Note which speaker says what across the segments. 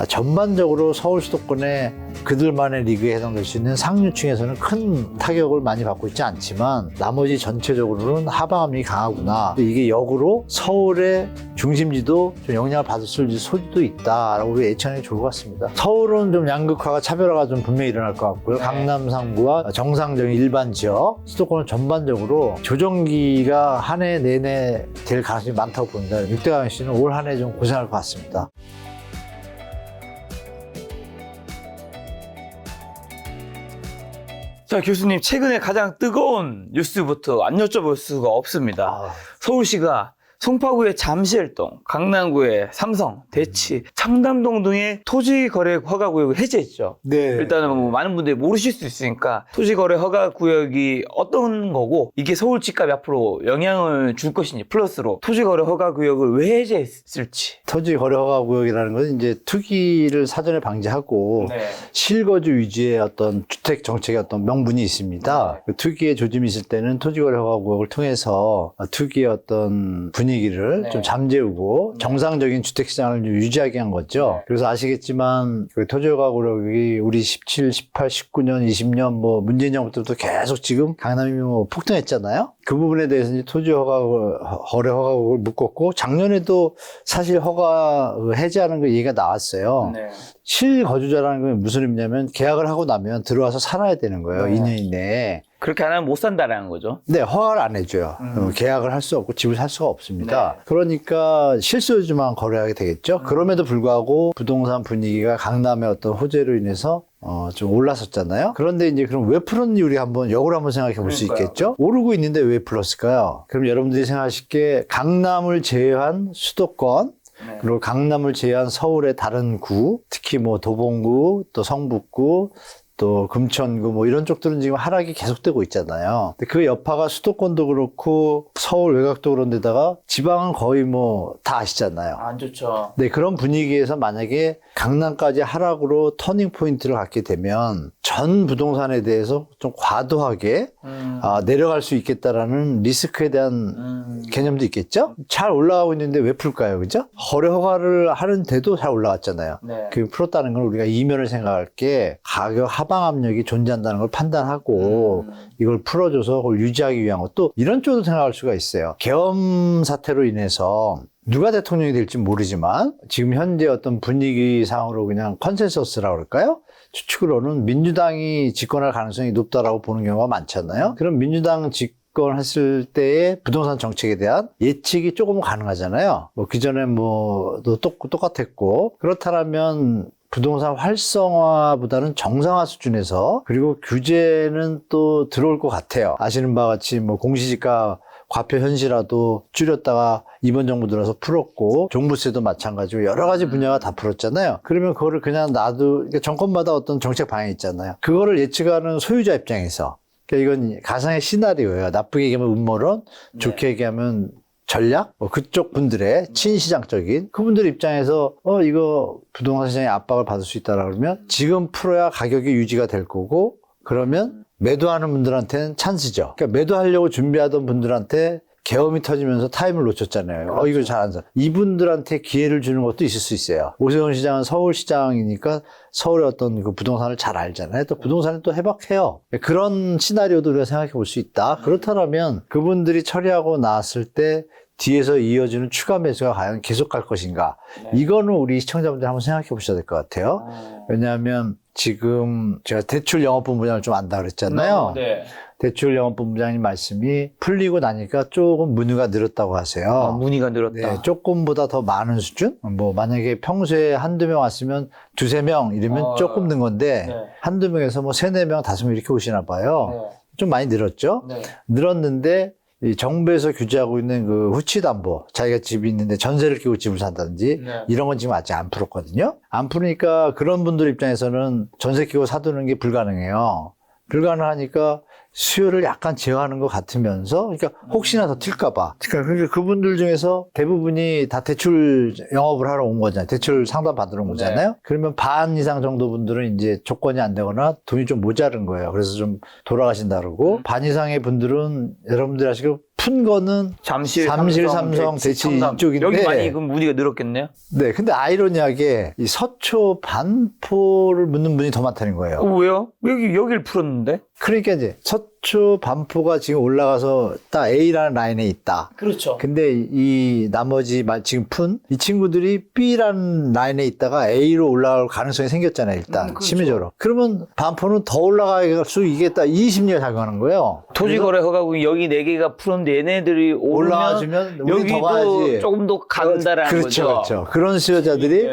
Speaker 1: 전반적으로 서울 수도권에 그들만의 리그에 해당될 수 있는 상류층에서는 큰 타격을 많이 받고 있지 않지만 나머지 전체적으로는 하방압력이 강하구나. 이게 역으로 서울의 중심지도 좀 영향을 받을 소지도 있다라고 우리 예측하는 게 좋을 것 같습니다. 서울은 좀 양극화가 차별화가 좀 분명히 일어날 것 같고요. 강남 상부와 정상적인 일반 지역, 수도권은 전반적으로 조정기가 한 해 내내 될 가능성이 많다고 봅니다. 육대강 씨는 올 한 해 좀 고생할 것 같습니다.
Speaker 2: 자, 교수님, 최근에 가장 뜨거운 뉴스부터 안 여쭤볼 수가 없습니다. 서울시가 송파구의 잠실동, 강남구의 삼성, 대치, 청담동 등의 토지거래 허가구역을 해제했죠.
Speaker 1: 네.
Speaker 2: 일단은 뭐 많은 분들이 모르실 수 있으니까 토지거래 허가구역이 어떤 거고 이게 서울 집값에 앞으로 영향을 줄 것인지 플러스로 토지거래 허가구역을 왜 해제했을지.
Speaker 1: 토지 거래 허가 구역이라는 것은 이제 투기를 사전에 방지하고
Speaker 2: 네.
Speaker 1: 실거주 위주의 어떤 주택 정책의 어떤 명분이 있습니다.
Speaker 2: 네.
Speaker 1: 그 투기의 조짐이 있을 때는 토지 거래 허가 구역을 통해서 투기의 어떤 분위기를
Speaker 2: 네.
Speaker 1: 좀 잠재우고 정상적인 주택 시장을 유지하게 한 거죠.
Speaker 2: 네.
Speaker 1: 그래서 아시겠지만 그 토지 허가 구역이 우리 17, 18, 19년, 20년 뭐 문재인 정부 때부터 계속 지금 강남이 뭐 폭등했잖아요. 그 부분에 대해서 이제 토지 허가 거래 허가국을 묶었고 작년에도 사실 허가 해제하는 거 얘기가 나왔어요.
Speaker 2: 네.
Speaker 1: 실거주자라는 건 무슨 의미냐면 계약을 하고 나면 들어와서 살아야 되는 거예요.
Speaker 2: 네.
Speaker 1: 2년 이내에.
Speaker 2: 그렇게 안 하면 못 산다라는 거죠.
Speaker 1: 네, 허가를 안 해줘요. 계약을 할 수 없고 집을 살 수가 없습니다.
Speaker 2: 네.
Speaker 1: 그러니까 실소유주만 거래하게 되겠죠. 그럼에도 불구하고 부동산 분위기가 강남의 어떤 호재로 인해서 좀 올랐었잖아요. 그런데 이제 그럼 왜 풀었는지 우리 한번 역으로 한번 생각해 볼 수
Speaker 2: 그러니까요.
Speaker 1: 있겠죠. 오르고 있는데 왜 풀었을까요? 그럼 여러분들이 생각하실 게 강남을 제외한 수도권
Speaker 2: 네.
Speaker 1: 그리고 강남을 제외한 서울의 다른 구, 특히 뭐 도봉구, 또 성북구, 또 금천구 뭐 이런 쪽들은 지금 하락이 계속되고 있잖아요. 근데 그 여파가 수도권도 그렇고 서울 외곽도 그런 데다가 지방은 거의 뭐 다 아시잖아요.
Speaker 2: 안 좋죠.
Speaker 1: 네, 그런 분위기에서 만약에 강남까지 하락으로 터닝 포인트를 갖게 되면 전 부동산에 대해서 좀 과도하게 내려갈 수 있겠다라는 리스크에 대한 개념도 있겠죠? 잘 올라가고 있는데 왜 풀까요? 그죠? 거래 허가를 하는데도 잘 올라갔잖아요.
Speaker 2: 네.
Speaker 1: 그 풀었다는 건 우리가 이면을 생각할 게 가격 하방 압력이 존재한다는 걸 판단하고 이걸 풀어줘서 그걸 유지하기 위한 것도 이런 쪽으로 생각할 수가 있어요. 계엄 사태로 인해서 누가 대통령이 될지 모르지만 지금 현재 어떤 분위기상으로 그냥 컨센서스라고 그럴까요? 추측으로는 민주당이 집권할 가능성이 높다라고 보는 경우가 많잖아요. 그럼 민주당 집권했을 때의 부동산 정책에 대한 예측이 조금 가능하잖아요. 뭐 그전에 뭐도 똑같았고 그렇다면 부동산 활성화보다는 정상화 수준에서 그리고 규제는 또 들어올 것 같아요. 아시는 바와 같이 뭐 공시지가 과표 현실화도 줄였다가 이번 정부 들어서 풀었고 종부세도 마찬가지고 여러 가지 분야가 다 풀었잖아요. 그러면 그거를 그냥 그러니까 정권마다 어떤 정책 방향이 있잖아요. 그거를 예측하는 소유자 입장에서 그러니까 이건 가상의 시나리오예요. 나쁘게 얘기하면 음모론, 좋게 얘기하면 전략? 그쪽 분들의 친시장적인 그분들 입장에서 이거 부동산 시장에 압박을 받을 수 있다라 그러면 지금 풀어야 가격이 유지가 될 거고 그러면 매도하는 분들한테는 찬스죠. 그러니까 매도하려고 준비하던 분들한테 계엄이 터지면서 타임을 놓쳤잖아요.
Speaker 2: 그렇죠.
Speaker 1: 이거 잘 안 사. 이분들한테 기회를 주는 것도 있을 수 있어요. 오세훈 시장은 서울시장이니까 서울의 어떤 그 부동산을 잘 알잖아요. 또 부동산을 또 해박해요. 그런 시나리오도 우리가 생각해 볼 수 있다. 그렇다면 그분들이 처리하고 나왔을 때 뒤에서 이어지는 추가 매수가 과연 계속 갈 것인가.
Speaker 2: 네.
Speaker 1: 이거는 우리 시청자분들 한번 생각해 보셔야 될 것 같아요. 왜냐하면 지금 제가 대출 영업본부장을 좀 안다 그랬잖아요.
Speaker 2: 네.
Speaker 1: 대출 영업본부장님 말씀이 풀리고 나니까 조금 문의가 늘었다고 하세요.
Speaker 2: 문의가 늘었다.
Speaker 1: 네, 조금보다 더 많은 수준? 뭐 만약에 평소에 한두 명 왔으면 두세 명 이러면 조금 는 건데
Speaker 2: 네.
Speaker 1: 한두 명에서 뭐 세네 명, 다섯 명 이렇게 오시나 봐요.
Speaker 2: 네.
Speaker 1: 좀 많이 늘었죠?
Speaker 2: 네.
Speaker 1: 늘었는데 이 정부에서 규제하고 있는 그 후치담보, 자기가 집이 있는데 전세를 끼고 집을 산다든지
Speaker 2: 네.
Speaker 1: 이런 건 지금 아직 안 풀었거든요. 안 푸니까 그런 분들 입장에서는 전세 끼고 사두는 게 불가능해요. 불가능하니까 수요를 약간 제어하는 것 같으면서, 그러니까 혹시나 더 튈까봐. 그러니까 그분들 중에서 대부분이 다 대출 영업을 하러 온 거잖아요. 대출 상담 받으러 온 거잖아요. 그러면 반 이상 정도 분들은 이제 조건이 안 되거나 돈이 좀 모자른 거예요. 그래서 좀 돌아가신다 그러고, 반 이상의 분들은 여러분들 아시고 푼 거는
Speaker 2: 잠실,
Speaker 1: 삼성, 대치
Speaker 2: 청담.
Speaker 1: 이쪽인데.
Speaker 2: 여기 많이 그럼 문의가 늘었겠네요.
Speaker 1: 네, 근데 아이러니하게 이 서초 반포를 묻는 분이 더 많다는 거예요.
Speaker 2: 왜요? 여기를 풀었는데?
Speaker 1: 그러니까 이제 서초 반포가 지금 올라가서 딱 A라는 라인에 있다.
Speaker 2: 그렇죠.
Speaker 1: 근데 이 나머지 지금 푼 이 친구들이 B라는 라인에 있다가 A로 올라갈 가능성이 생겼잖아요, 일단.
Speaker 2: 그렇죠.
Speaker 1: 심리적으로. 그러면 반포는 더 올라갈 수 있겠다. 이 심리가 작용하는 거예요.
Speaker 2: 토지거래 허가국이 여기 4개가 풀었는데 얘네들이 오르면
Speaker 1: 올라와주면 우리 더
Speaker 2: 여기도
Speaker 1: 가야지.
Speaker 2: 조금 더 간다라는
Speaker 1: 그렇죠,
Speaker 2: 거죠.
Speaker 1: 그렇죠. 그런 수요자들이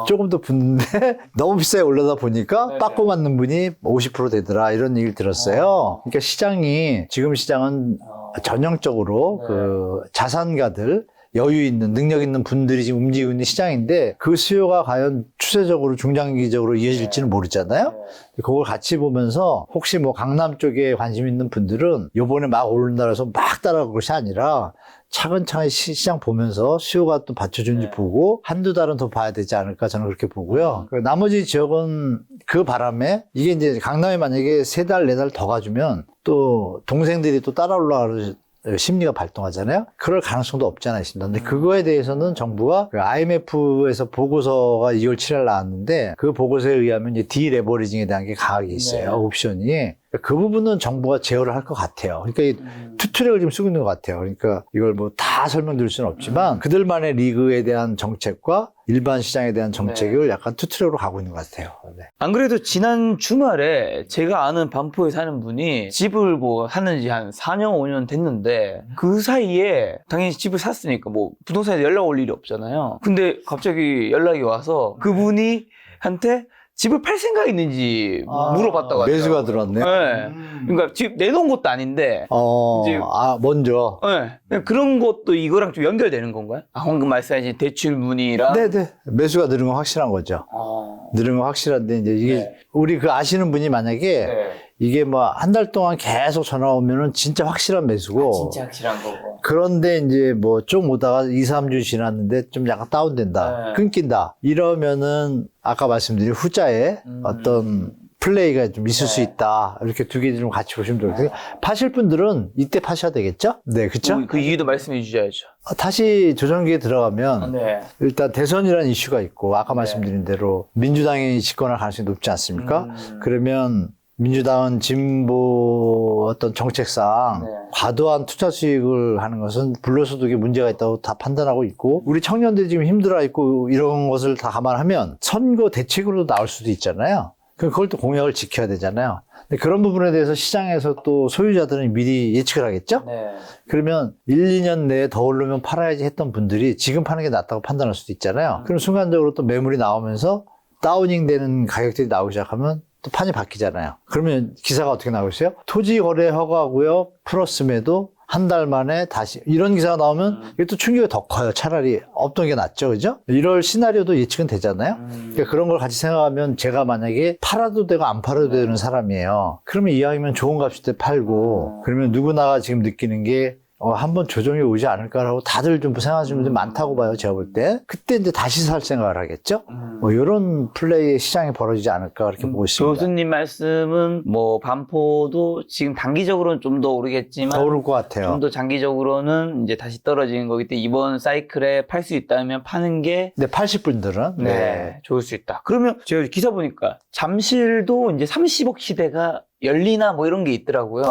Speaker 1: 조금 더 붙는데 너무 비싸게 올라다 보니까
Speaker 2: 네네.
Speaker 1: 빠꾸 맞는 분이 50% 되더라 이런 얘기를 들었어요. 그러니까 시장이 지금 시장은 전형적으로
Speaker 2: 네.
Speaker 1: 그 자산가들 여유 있는 능력 있는 분들이 지금 움직이고 있는 시장인데 그 수요가 과연 추세적으로 중장기적으로 이어질지는 모르잖아요. 그걸 같이 보면서 혹시 뭐 강남 쪽에 관심 있는 분들은 요번에 막 오른다 해서 막 따라갈 것이 아니라 차근차근히 시장 보면서 수요가 또 받쳐주는지 보고 한두 달은 더 봐야 되지 않을까 저는 그렇게 보고요. 나머지 지역은 그 바람에 이게 이제 강남에 만약에 3달, 4달 더 가주면 또 동생들이 또 따라 올라가는 심리가 발동하잖아요. 그럴 가능성도 없지 않아 있습니다. 근데 그거에 대해서는 정부가 그 IMF에서 보고서가 2월 7일 나왔는데 그 보고서에 의하면 이제 디레버리징에 대한 게 강하게 있어요.
Speaker 2: 네.
Speaker 1: 옵션이. 그 부분은 정부가 제어를 할 것 같아요. 그러니까 이 투트랙을 지금 쓰고 있는 것 같아요. 그러니까 이걸 뭐 다 설명드릴 수는 없지만 그들만의 리그에 대한 정책과 일반 시장에 대한 정책을 약간 투트랙으로 가고 있는 것 같아요. 네.
Speaker 2: 안 그래도 지난 주말에 제가 아는 반포에 사는 분이 집을 뭐 사는지 한 4년, 5년 됐는데 그 사이에 당연히 집을 샀으니까 뭐 부동산에 연락 올 일이 없잖아요. 근데 갑자기 연락이 와서 그분이 한테 집을 팔 생각이 있는지 물어봤다고 하더라고요.
Speaker 1: 매수가 들어왔네요.
Speaker 2: 네. 그러니까 집 내놓은 것도 아닌데 이제
Speaker 1: 먼저.
Speaker 2: 네. 그런 것도 이거랑 좀 연결되는 건가요? 방금 말씀하신 대출 문의랑
Speaker 1: 네네. 매수가 늘은 건 확실한 거죠. 늘은 건 확실한데, 이제 이게, 우리 그 아시는 분이 만약에, 이게 뭐 한 달 동안 계속 전화 오면은 진짜 확실한 매수고.
Speaker 2: 진짜 확실한 거고.
Speaker 1: 그런데 이제 뭐 좀 오다가 2, 3주 지났는데 좀 약간 다운된다. 끊긴다. 이러면은 아까 말씀드린 후자에 어떤 플레이가 좀 있을 수 있다. 이렇게 두 개 좀 같이 보시면 되겠고요. 파실 분들은 이때 파셔야 되겠죠? 네, 그쵸?
Speaker 2: 그 이유도 말씀해 주셔야죠.
Speaker 1: 다시 조정기에 들어가면
Speaker 2: 네.
Speaker 1: 일단 대선이라는 이슈가 있고 아까 말씀드린 대로 민주당이 집권할 가능성이 높지 않습니까? 그러면 민주당은 진보 어떤 정책상 과도한 투자 수익을 하는 것은 불로소득에 문제가 있다고 다 판단하고 있고 우리 청년들이 지금 힘들어 있고 이런 것을 다 감안하면 선거 대책으로도 나올 수도 있잖아요. 그걸 또 공약을 지켜야 되잖아요. 근데 그런 부분에 대해서 시장에서 또 소유자들은 미리 예측을 하겠죠? 그러면 1, 2년 내에 더 오르면 팔아야지 했던 분들이 지금 파는 게 낫다고 판단할 수도 있잖아요. 그럼 순간적으로 또 매물이 나오면서 다우닝 되는 가격들이 나오기 시작하면 또 판이 바뀌잖아요. 그러면 기사가 어떻게 나오고 있어요? 토지 거래 허가고요. 풀었음에도 한 달 만에 다시 이런 기사가 나오면 이게 또 충격이 더 커요. 차라리 없던 게 낫죠. 그죠? 이럴 시나리오도 예측은 되잖아요. 그러니까 그런 걸 같이 생각하면 제가 만약에 팔아도 되고 안 팔아도 되는 사람이에요. 그러면 이왕이면 좋은 값일 때 팔고 그러면 누구나가 지금 느끼는 게 한번 조정이 오지 않을까라고 다들 좀 생각하시는 분들이 많다고 봐요. 제가 볼 때. 그때 이제 다시 살 생각을 하겠죠? 뭐 이런 플레이의 시장이 벌어지지 않을까 그렇게 보고 있습니다.
Speaker 2: 교수님 말씀은 뭐 반포도 지금 단기적으로는 좀 더 오르겠지만
Speaker 1: 더 오를 것 같아요.
Speaker 2: 좀 더 장기적으로는 이제 다시 떨어지는 거기 때문에 이번 사이클에 팔 수 있다면 파는 게
Speaker 1: 네, 80분들은
Speaker 2: 좋을 수 있다. 그러면 제가 기사 보니까 잠실도 이제 30억 시대가 열리나 뭐 이런 게 있더라고요.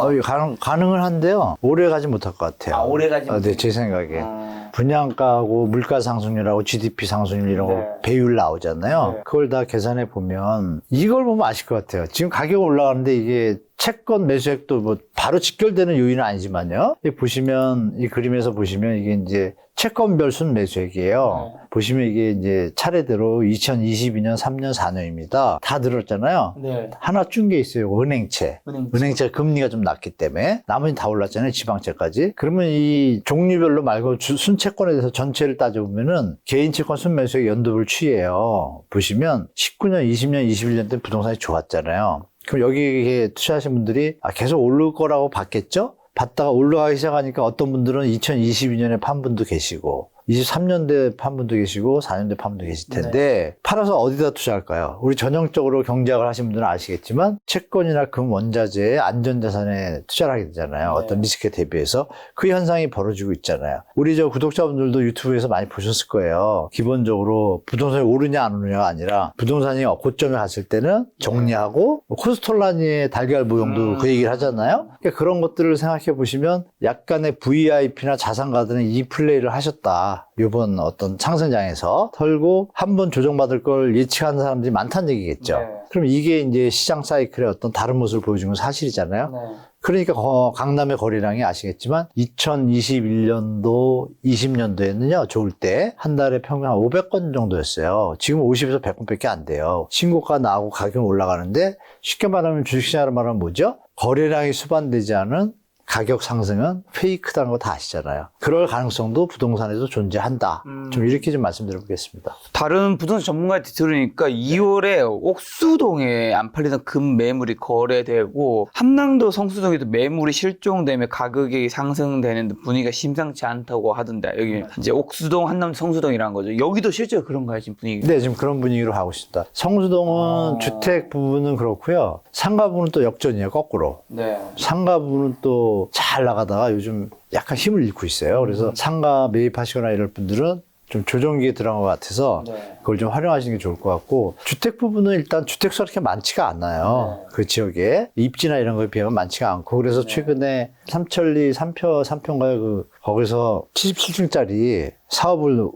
Speaker 1: 가능은 한데요. 오래 가지 못할 것 같아요.
Speaker 2: 오래 가지
Speaker 1: 네, 제 생각에. 분양가하고 물가 상승률하고 GDP 상승률 이런 거 배율 나오잖아요. 그걸 다 계산해 보면 이걸 보면 아실 것 같아요. 지금 가격 올라가는데 이게 채권 매수액도 뭐 바로 직결되는 요인은 아니지만요. 보시면 이 그림에서 보시면 이게 이제 채권별 순매수액이에요. 보시면 이게 이제 차례대로 2022년, 3년, 4년입니다. 다 늘었잖아요. 하나 준 게 있어요. 은행채. 은행채 금리가 좀 낮기 때문에 나머지 다 올랐잖아요. 지방채까지. 그러면 이 종류별로 말고 순채권에 대해서 전체를 따져보면은 개인채권 순매수액 연도별 추이예요. 보시면 19년, 20년, 21년 때 부동산이 좋았잖아요. 그럼 여기에 투자하신 분들이 계속 오를 거라고 봤겠죠? 봤다가 올라가기 시작하니까 어떤 분들은 2022년에 판 분도 계시고 23년대 판 분도 계시고 4년대 판 분도 계실 텐데 팔아서 어디다 투자할까요? 우리 전형적으로 경제학을 하신 분들은 아시겠지만 채권이나 금, 원자재, 안전자산에 투자를 하게 되잖아요. 어떤 리스크에 대비해서 그 현상이 벌어지고 있잖아요. 우리 저 구독자분들도 유튜브에서 많이 보셨을 거예요. 기본적으로 부동산이 오르냐 안 오르냐가 아니라 부동산이 고점에 갔을 때는 정리하고 코스톨라니의 달걀 모형도 그 얘기를 하잖아요. 그러니까 그런 것들을 생각해 보시면 약간의 VIP나 자산가들은 이 플레이를 하셨다. 이번 어떤 상승장에서 털고 한 번 조정받을 걸 예측하는 사람들이 많다는 얘기겠죠.
Speaker 2: 네.
Speaker 1: 그럼 이게 이제 시장 사이클의 어떤 다른 모습을 보여주는 건 사실이잖아요.
Speaker 2: 네.
Speaker 1: 그러니까 강남의 거래량이 아시겠지만 2021년도, 20년도에는요, 좋을 때 한 달에 평균 한 500건 정도였어요. 지금 50에서 100건밖에 안 돼요. 신고가 나오고 가격이 올라가는데 쉽게 말하면 주식시장으로 말하면 뭐죠? 거래량이 수반되지 않은 가격 상승은 페이크다는 거 다 아시잖아요. 그럴 가능성도 부동산에도 존재한다. 좀 이렇게 좀 말씀드려 보겠습니다.
Speaker 2: 다른 부동산 전문가한테 들으니까 2월에 옥수동에 안 팔리던 금 매물이 거래되고 함남도 성수동에도 매물이 실종되며 가격이 상승되는 분위기가 심상치 않다고 하던데 여기 이제 옥수동, 한남도, 성수동이라는 거죠. 여기도 실제로 그런가요, 지금 분위기?
Speaker 1: 네, 지금 그런 분위기로 가고 있습니다. 성수동은 주택 부분은 그렇고요. 상가 부분은 또 역전이에요, 거꾸로.
Speaker 2: 네.
Speaker 1: 상가 부분은 또 잘 나가다가 요즘 약간 힘을 잃고 있어요. 그래서 상가 매입하시거나 이럴 분들은 좀 조정기에 들어간 것 같아서 그걸 좀 활용하시는 게 좋을 것 같고, 주택 부분은 일단 주택수가 그렇게 많지가 않아요. 그 지역에 입지나 이런 거에 비하면 많지가 않고, 그래서 최근에 삼천리 3편가요? 거기서 77층짜리 사업을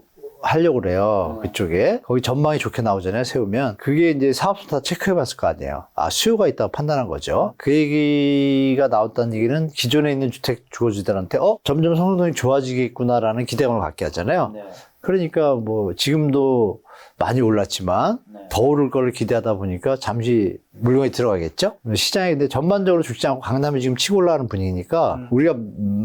Speaker 1: 하려고 그래요. 그쪽에. 거기 전망이 좋게 나오잖아요. 세우면. 그게 이제 사업소 다 체크해 봤을 거 아니에요. 수요가 있다고 판단한 거죠. 그 얘기가 나왔다는 얘기는 기존에 있는 주택 주거지들한테 점점 성수동이 좋아지겠구나라는 기대감을 갖게 하잖아요. 그러니까 뭐 지금도 많이 올랐지만 더 오를 거를 기대하다 보니까 잠시 물건이 들어가겠죠? 시장에 근데 전반적으로 죽지 않고 강남이 지금 치고 올라가는 분위기니까 우리가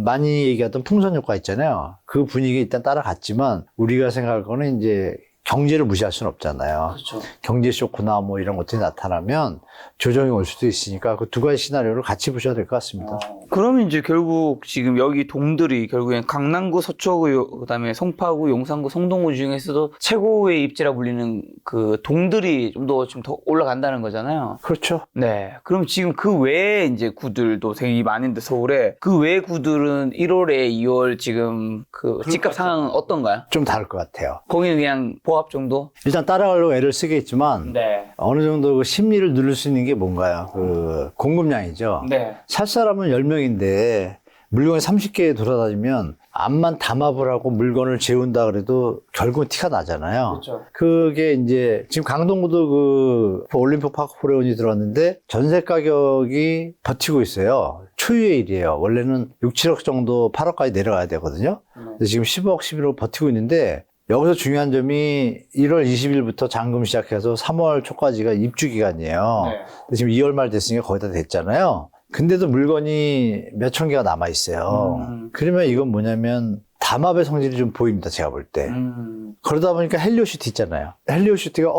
Speaker 1: 많이 얘기하던 풍선 효과 있잖아요. 그 분위기에 일단 따라갔지만 우리가 생각할 거는 이제 경제를 무시할 수는 없잖아요.
Speaker 2: 그렇죠.
Speaker 1: 경제 쇼크나 뭐 이런 것들이 나타나면 조정이 올 수도 있으니까 그 두 가지 시나리오를 같이 보셔야 될 것 같습니다.
Speaker 2: 그러면 이제 결국 지금 여기 동들이 결국엔 강남구, 서초구, 그다음에 송파구, 용산구, 성동구 중에서도 최고의 입지라 불리는 그 동들이 좀 더 올라간다는 거잖아요.
Speaker 1: 그렇죠.
Speaker 2: 네. 그럼 지금 그 외에 이제 구들도 되게 많은데 서울에 그 외 구들은 1월에 2월 지금 그 집값 상황은 어떤가요?
Speaker 1: 좀 다를 것 같아요.
Speaker 2: 거기는 그냥 보합 정도?
Speaker 1: 일단 따라가려고 애를 쓰겠지만
Speaker 2: 네.
Speaker 1: 어느 정도 그 심리를 누를 수 있는 게 뭔가요? 그 공급량이죠.
Speaker 2: 네.
Speaker 1: 살 사람은 10명인데 물건이 30개 돌아다니면 암만 담합을 하고 물건을 재운다 그래도 결국은 티가 나잖아요.
Speaker 2: 그렇죠.
Speaker 1: 그게 이제 지금 강동구도 그 올림픽 파크 포레온이 들어왔는데 전세 가격이 버티고 있어요. 초유의 일이에요. 원래는 6, 7억 정도 8억까지 내려가야 되거든요. 근데 지금 10억, 11억 버티고 있는데 여기서 중요한 점이 1월 20일부터 잔금 시작해서 3월 초까지가 입주 기간이에요. 근데 지금 2월 말 됐으니까 거의 다 됐잖아요. 근데도 물건이 몇천 개가 남아 있어요. 그러면 이건 뭐냐면 담합의 성질이 좀 보입니다. 제가 볼 때. 그러다 보니까 헬리오시티 있잖아요. 헬리오시티가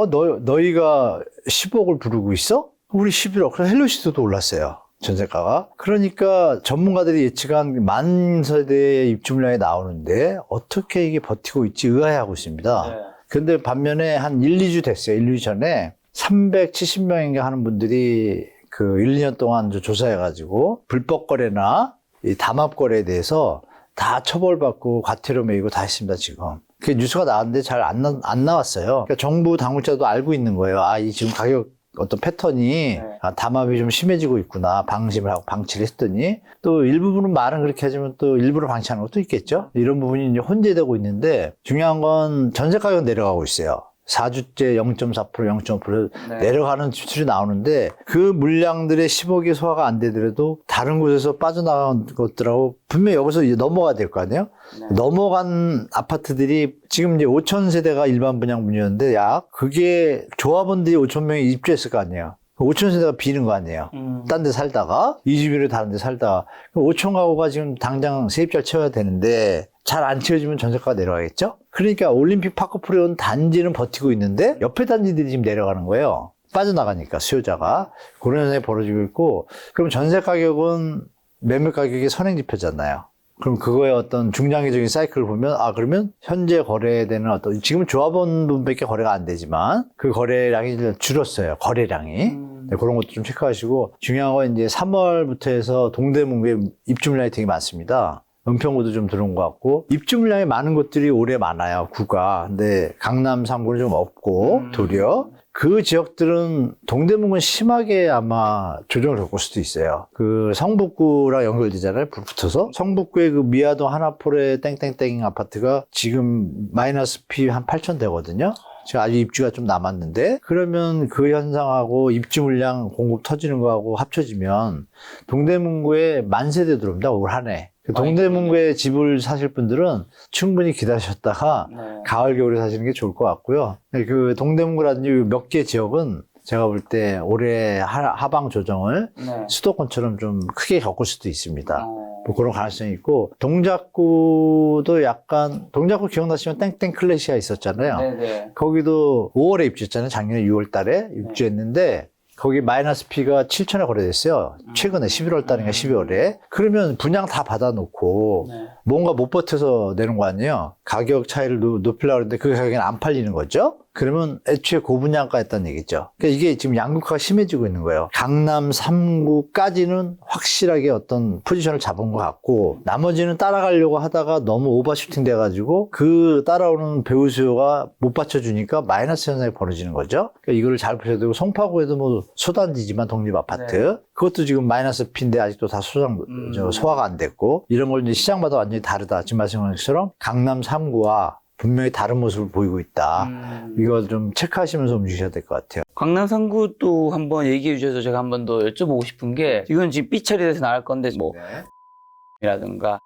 Speaker 1: 너희가 10억을 부르고 있어? 우리 11억. 그래서 헬리오시티도 올랐어요. 전세가가. 그러니까 전문가들이 예측한 만 세대의 입주 물량이 나오는데 어떻게 이게 버티고 있지 의아해하고 있습니다. 근데 반면에 한 1, 2주 됐어요. 1, 2주 전에 370명인가 하는 분들이 그 1, 2년 동안 조사해가지고 불법 거래나 이 담합 거래에 대해서 다 처벌받고 과태료 매기고 다 했습니다, 지금. 그게 뉴스가 나왔는데 잘 안 나왔어요. 그러니까 정부 당국자도 알고 있는 거예요. 이 지금 가격 어떤 패턴이 담합이 좀 심해지고 있구나. 방심을 하고 방치를 했더니 또 일부분은 말은 그렇게 하지만 또 일부러 방치하는 것도 있겠죠. 이런 부분이 이제 혼재되고 있는데 중요한 건 전세 가격 내려가고 있어요. 4주째 0.4%, 0.5% 내려가는 지출이 나오는데 그 물량들의 10억이 소화가 안 되더라도 다른 곳에서 빠져나간 것들하고 분명히 여기서 이제 넘어가야 될 거 아니에요? 넘어간 아파트들이 지금 이제 5천 세대가 일반 분양 문이었는데 그게 조합원들이 5천 명이 입주했을 거 아니에요? 5천 세대가 비는 거 아니에요? 딴 데 살다가 20일에 다른 데 살다가 5천 가구가 지금 당장 세입자를 채워야 되는데 잘 안 채워지면 전세가가 내려가겠죠? 그러니까 올림픽 파크 프레온 단지는 버티고 있는데 옆에 단지들이 지금 내려가는 거예요. 빠져나가니까 수요자가 그런 현상이 벌어지고 있고 그럼 전세 가격은 매매 가격이 선행지표잖아요. 그럼 그거의 어떤 중장기적인 사이클을 보면 그러면 현재 거래되는 어떤 지금은 조합원분밖에 거래가 안 되지만 그 거래량이 줄었어요. 거래량이. 네, 그런 것도 좀 체크하시고 중요한 건 이제 3월부터 해서 동대문구에 입주 물량이 되게 많습니다. 은평구도 좀 들어온 것 같고 입주 물량이 많은 곳들이 올해 많아요. 구가. 근데 강남 3구는 좀 없고 도리어 그 지역들은 동대문구는 심하게 아마 조정을 겪을 수도 있어요. 그 성북구랑 연결되잖아요. 붙어서 성북구의 그 미아동 하나폴의 땡땡땡 아파트가 지금 마이너스 피 한 8천 되거든요. 지금 아직 입주가 좀 남았는데 그러면 그 현상하고 입주 물량 공급 터지는 거하고 합쳐지면 동대문구에 만세대 들어옵니다. 올 한 해. 동대문구에 집을 사실 분들은 충분히 기다리셨다가 가을 겨울에 사시는 게 좋을 것 같고요. 그 동대문구라든지 몇 개 지역은 제가 볼 때 올해 하방 조정을 수도권처럼 좀 크게 겪을 수도 있습니다. 뭐 그런 가능성이 있고 동작구도 약간 동작구 기억나시면 땡땡 클래시가 있었잖아요.
Speaker 2: 네네.
Speaker 1: 거기도 5월에 입주했잖아요. 작년에 6월 달에 입주했는데 거기 마이너스 P가 7천에 거래됐어요. 최근에 11월 달인가 12월에. 그러면 분양 다 받아놓고 뭔가 못 버텨서 내는 거 아니에요. 가격 차이를 높이려고 하는데 그 가격은 안 팔리는 거죠. 그러면 애초에 고분양가 했다는 얘기죠. 그러니까 이게 지금 양극화가 심해지고 있는 거예요. 강남 3구까지는 확실하게 어떤 포지션을 잡은 것 같고 나머지는 따라가려고 하다가 너무 오버슈팅 돼가지고 그 따라오는 배우 수요가 못 받쳐주니까 마이너스 현상이 벌어지는 거죠. 그러니까 이거를 잘 보셔야 되고 송파구에도 뭐 소단지지만 독립아파트 그것도 지금 마이너스 P인데 아직도 다 소화가 안 됐고 이런 걸 이제 시장마다 완전히 다르다. 지금 말씀하신 것처럼 강남 3구와 분명히 다른 모습을 보이고 있다. 이걸 좀 체크하시면서 움직이셔야 될 것 같아요.
Speaker 2: 강남 3구도 한번 얘기해 주셔서 제가 한번 더 여쭤보고 싶은 게 이건 지금 삐처리 돼서 나갈 건데 뭐 이라든가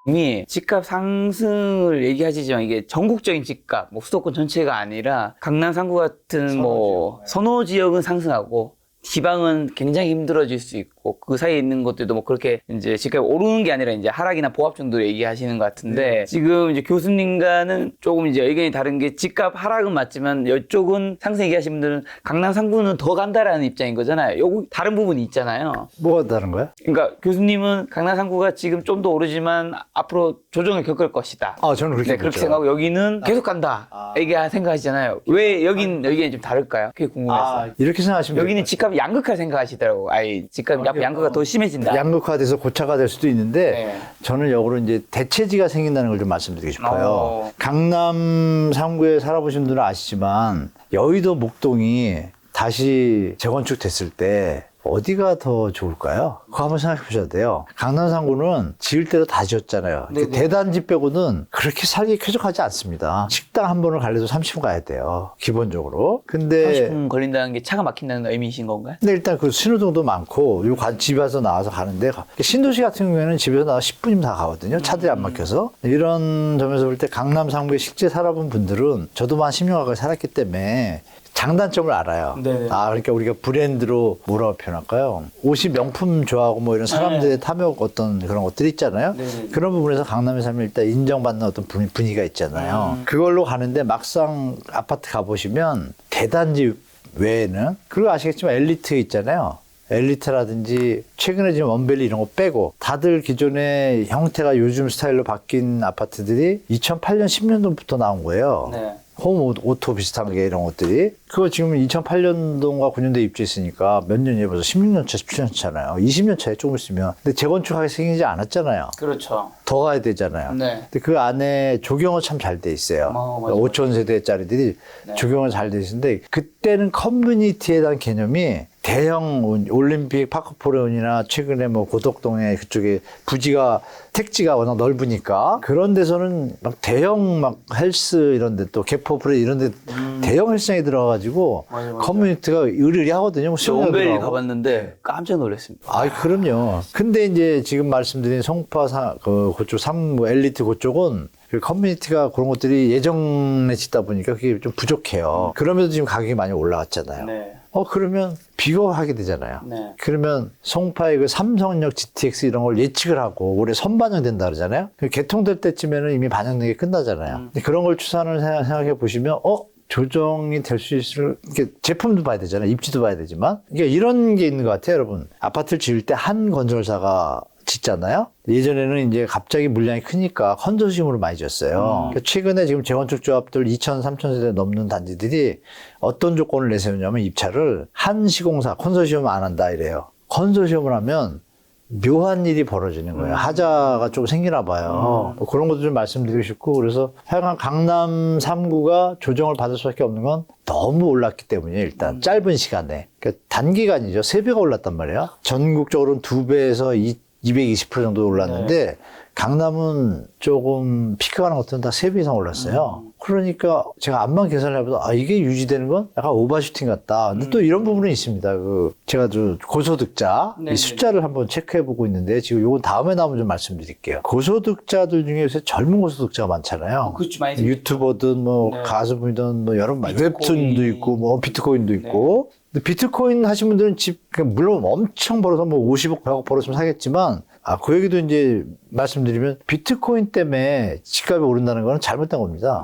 Speaker 2: 이미 집값 상승을 얘기하시지만 이게 전국적인 집값 뭐 수도권 전체가 아니라 강남 3구 같은 뭐 선호 지역은 상승하고 지방은 굉장히 힘들어질 수 있고 그 사이에 있는 것들도 뭐 그렇게 이제 집값이 오르는 게 아니라 이제 하락이나 보합 정도로 얘기하시는 것 같은데 지금 이제 교수님과는 조금 이제 의견이 다른 게 집값 하락은 맞지만 이쪽은 상승 얘기하시는 분들은 강남 3구는 더 간다라는 입장인 거잖아요. 요거 다른 부분이 있잖아요.
Speaker 1: 뭐가 다른 거야?
Speaker 2: 그러니까 교수님은 강남 3구가 지금 좀 더 오르지만 앞으로 조정을 겪을 것이다.
Speaker 1: 저는 그렇게
Speaker 2: 그렇게 생각하고 여기는 계속 간다. 이게 생각하시잖아요. 왜 여긴 의견이 좀 다를까요? 그게 궁금했어요.
Speaker 1: 이렇게 생각하시면
Speaker 2: 여기는 집값 양극화 생각하시더라고. 집값 양극화 더 심해진다.
Speaker 1: 양극화돼서 고차가 될 수도 있는데 저는 역으로 이제 대체지가 생긴다는 걸 좀 말씀드리고 싶어요. 강남 3구에 살아보신 분들은 아시지만 여의도 목동이 다시 재건축 됐을 때 어디가 더 좋을까요? 그거 한번 생각해 보셔야 돼요. 강남 3구는 지을 때도 다 지었잖아요. 대단지 빼고는 그렇게 살기 쾌적하지 않습니다. 식당 한 번을 가려도 30분 가야 돼요. 기본적으로. 근데
Speaker 2: 30분 걸린다는 게 차가 막힌다는 의미이신 건가요?
Speaker 1: 근데 일단 그 신호등도 많고 집에서 나와서 가는데 신도시 같은 경우에는 집에서 나와 10분이면 다 가거든요. 차들이 안 막혀서. 이런 점에서 볼 때 강남 3구에 실제 살아본 분들은 저도 한 10년 가까이 살았기 때문에 장단점을 알아요. 그러니까 우리가 브랜드로 뭐라고 표현할까요? 옷이 명품 좋아하고 뭐 이런 사람들의 탐욕 어떤 그런 것들이 있잖아요. 그런 부분에서 강남에 살면 일단 인정받는 어떤 분위기가 있잖아요. 그걸로 가는데 막상 아파트 가보시면 대단지 외에는 그리고 아시겠지만 엘리트 있잖아요. 엘리트라든지 최근에 지금 원밸리 이런 거 빼고 다들 기존의 형태가 요즘 스타일로 바뀐 아파트들이 2008년 10년도부터 나온 거예요. 홈 오토 비슷한 게 이런 것들이 그거 지금 2008년도인가 9년도에 입주했으니까 몇 년이에요? 벌써 16년 차, 17년 차잖아요. 20년 차에 조금 있으면. 근데 재건축하게 생기지 않았잖아요.
Speaker 2: 그렇죠.
Speaker 1: 더 가야 되잖아요. 근데 그 안에 조경은 참 잘 돼 있어요. 5천 세대짜리들이 조경은 잘 돼 있는데 그때는 커뮤니티에 대한 개념이 대형 올림픽 파크포레온이나 최근에 뭐 고덕동에 그쪽에 부지가 택지가 워낙 넓으니까 그런 데서는 막 대형 막 헬스 이런 데 또 개포프레 이런 데 대형 헬스장에 들어가가지고 커뮤니티가 의리리 하거든요.
Speaker 2: 원벨리 가봤는데 깜짝 놀랐습니다.
Speaker 1: 그럼요. 근데 이제 지금 말씀드린 송파 그쪽 뭐 엘리트 그쪽은 그 커뮤니티가 그런 것들이 예정에 짓다 보니까 그게 좀 부족해요. 그러면서 지금 가격이 많이 올라갔잖아요. 그러면 비교하게 되잖아요. 그러면 송파의 그 삼성역 GTX 이런 걸 예측을 하고 올해 선반영된다 그러잖아요. 개통될 때쯤에는 이미 반영된 게 끝나잖아요. 그런 걸 추산을 생각해 보시면 조정이 될 수 있을, 이게 제품도 봐야 되잖아요. 입지도 봐야 되지만. 그러니까 이런 게 있는 것 같아요, 여러분. 아파트를 지을 때 한 건설사가 짓잖아요. 예전에는 이제 갑자기 물량이 크니까 컨소시엄으로 많이 지었어요. 그러니까 최근에 지금 재건축 조합들 2,000, 3,000세대 넘는 단지들이 어떤 조건을 내세우냐면 입찰을 한 시공사, 컨소시엄 안 한다 이래요. 컨소시엄을 하면 묘한 일이 벌어지는 거예요. 하자가 좀 생기나 봐요. 뭐 그런 것도 좀 말씀드리고 싶고, 그래서 하여간 강남 3구가 조정을 받을 수밖에 없는 건 너무 올랐기 때문이에요. 일단 짧은 시간에. 그러니까 단기간이죠. 3배가 올랐단 말이에요. 전국적으로는 2배에서 220% 정도 올랐는데 강남은 조금 피크가 나는 것들은 다 3배 이상 올랐어요. 그러니까 제가 암만 계산을 해봐도 이게 유지되는 건 약간 오버슈팅 같다. 근데 또 이런 부분은 있습니다. 제가 고소득자 이 숫자를 한번 체크해보고 있는데 지금 요건 다음에 나오면 좀 말씀드릴게요. 고소득자들 중에 요새 젊은 고소득자가 많잖아요.
Speaker 2: 그렇죠, 많이
Speaker 1: 유튜버든 뭐 가수분이든 뭐 여러 웹툰도 있고 뭐 비트코인도 있고. 근데 비트코인 하신 분들은 물론 엄청 벌어서 뭐 50억, 100억 벌었으면 사겠지만, 그 얘기도 이제 말씀드리면 비트코인 때문에 집값이 오른다는 거는 잘못된 겁니다.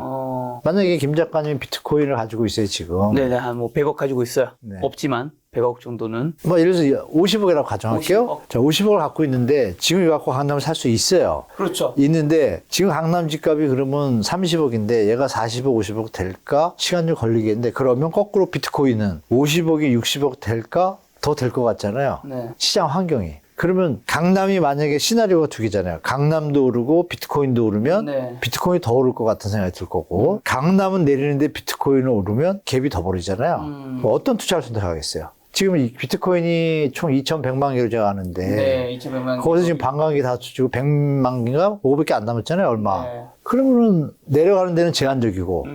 Speaker 1: 만약에 김 작가님이 비트코인을 가지고 있어요, 지금.
Speaker 2: 네네, 한 뭐 100억 가지고 있어요.
Speaker 1: 네.
Speaker 2: 없지만 100억 정도는.
Speaker 1: 뭐 예를 들어서 50억이라고 가정할게요.
Speaker 2: 50억.
Speaker 1: 자, 50억을 갖고 있는데 지금 이거 갖고 강남을 살 수 있어요.
Speaker 2: 그렇죠.
Speaker 1: 있는데 지금 강남 집값이 그러면 30억인데 얘가 40억, 50억 될까? 시간 좀 걸리겠는데 그러면 거꾸로 비트코인은 50억이 60억 될까? 더 될 것 같잖아요.
Speaker 2: 네.
Speaker 1: 시장 환경이. 그러면 강남이 만약에 시나리오가 두 개잖아요. 강남도 오르고 비트코인도 오르면
Speaker 2: 네.
Speaker 1: 비트코인이 더 오를 것 같은 생각이 들 거고 강남은 내리는데 비트코인은 오르면 갭이 더 벌어지잖아요. 그럼 어떤 투자를 선택하겠어요? 지금 이 비트코인이 총 2,100만 개로 제가 아는데
Speaker 2: 네, 2,100만
Speaker 1: 거기서 지금 반감기 다 주고 100만 개인가? 500개 안 남았잖아요. 얼마.
Speaker 2: 네.
Speaker 1: 그러면은 내려가는 데는 제한적이고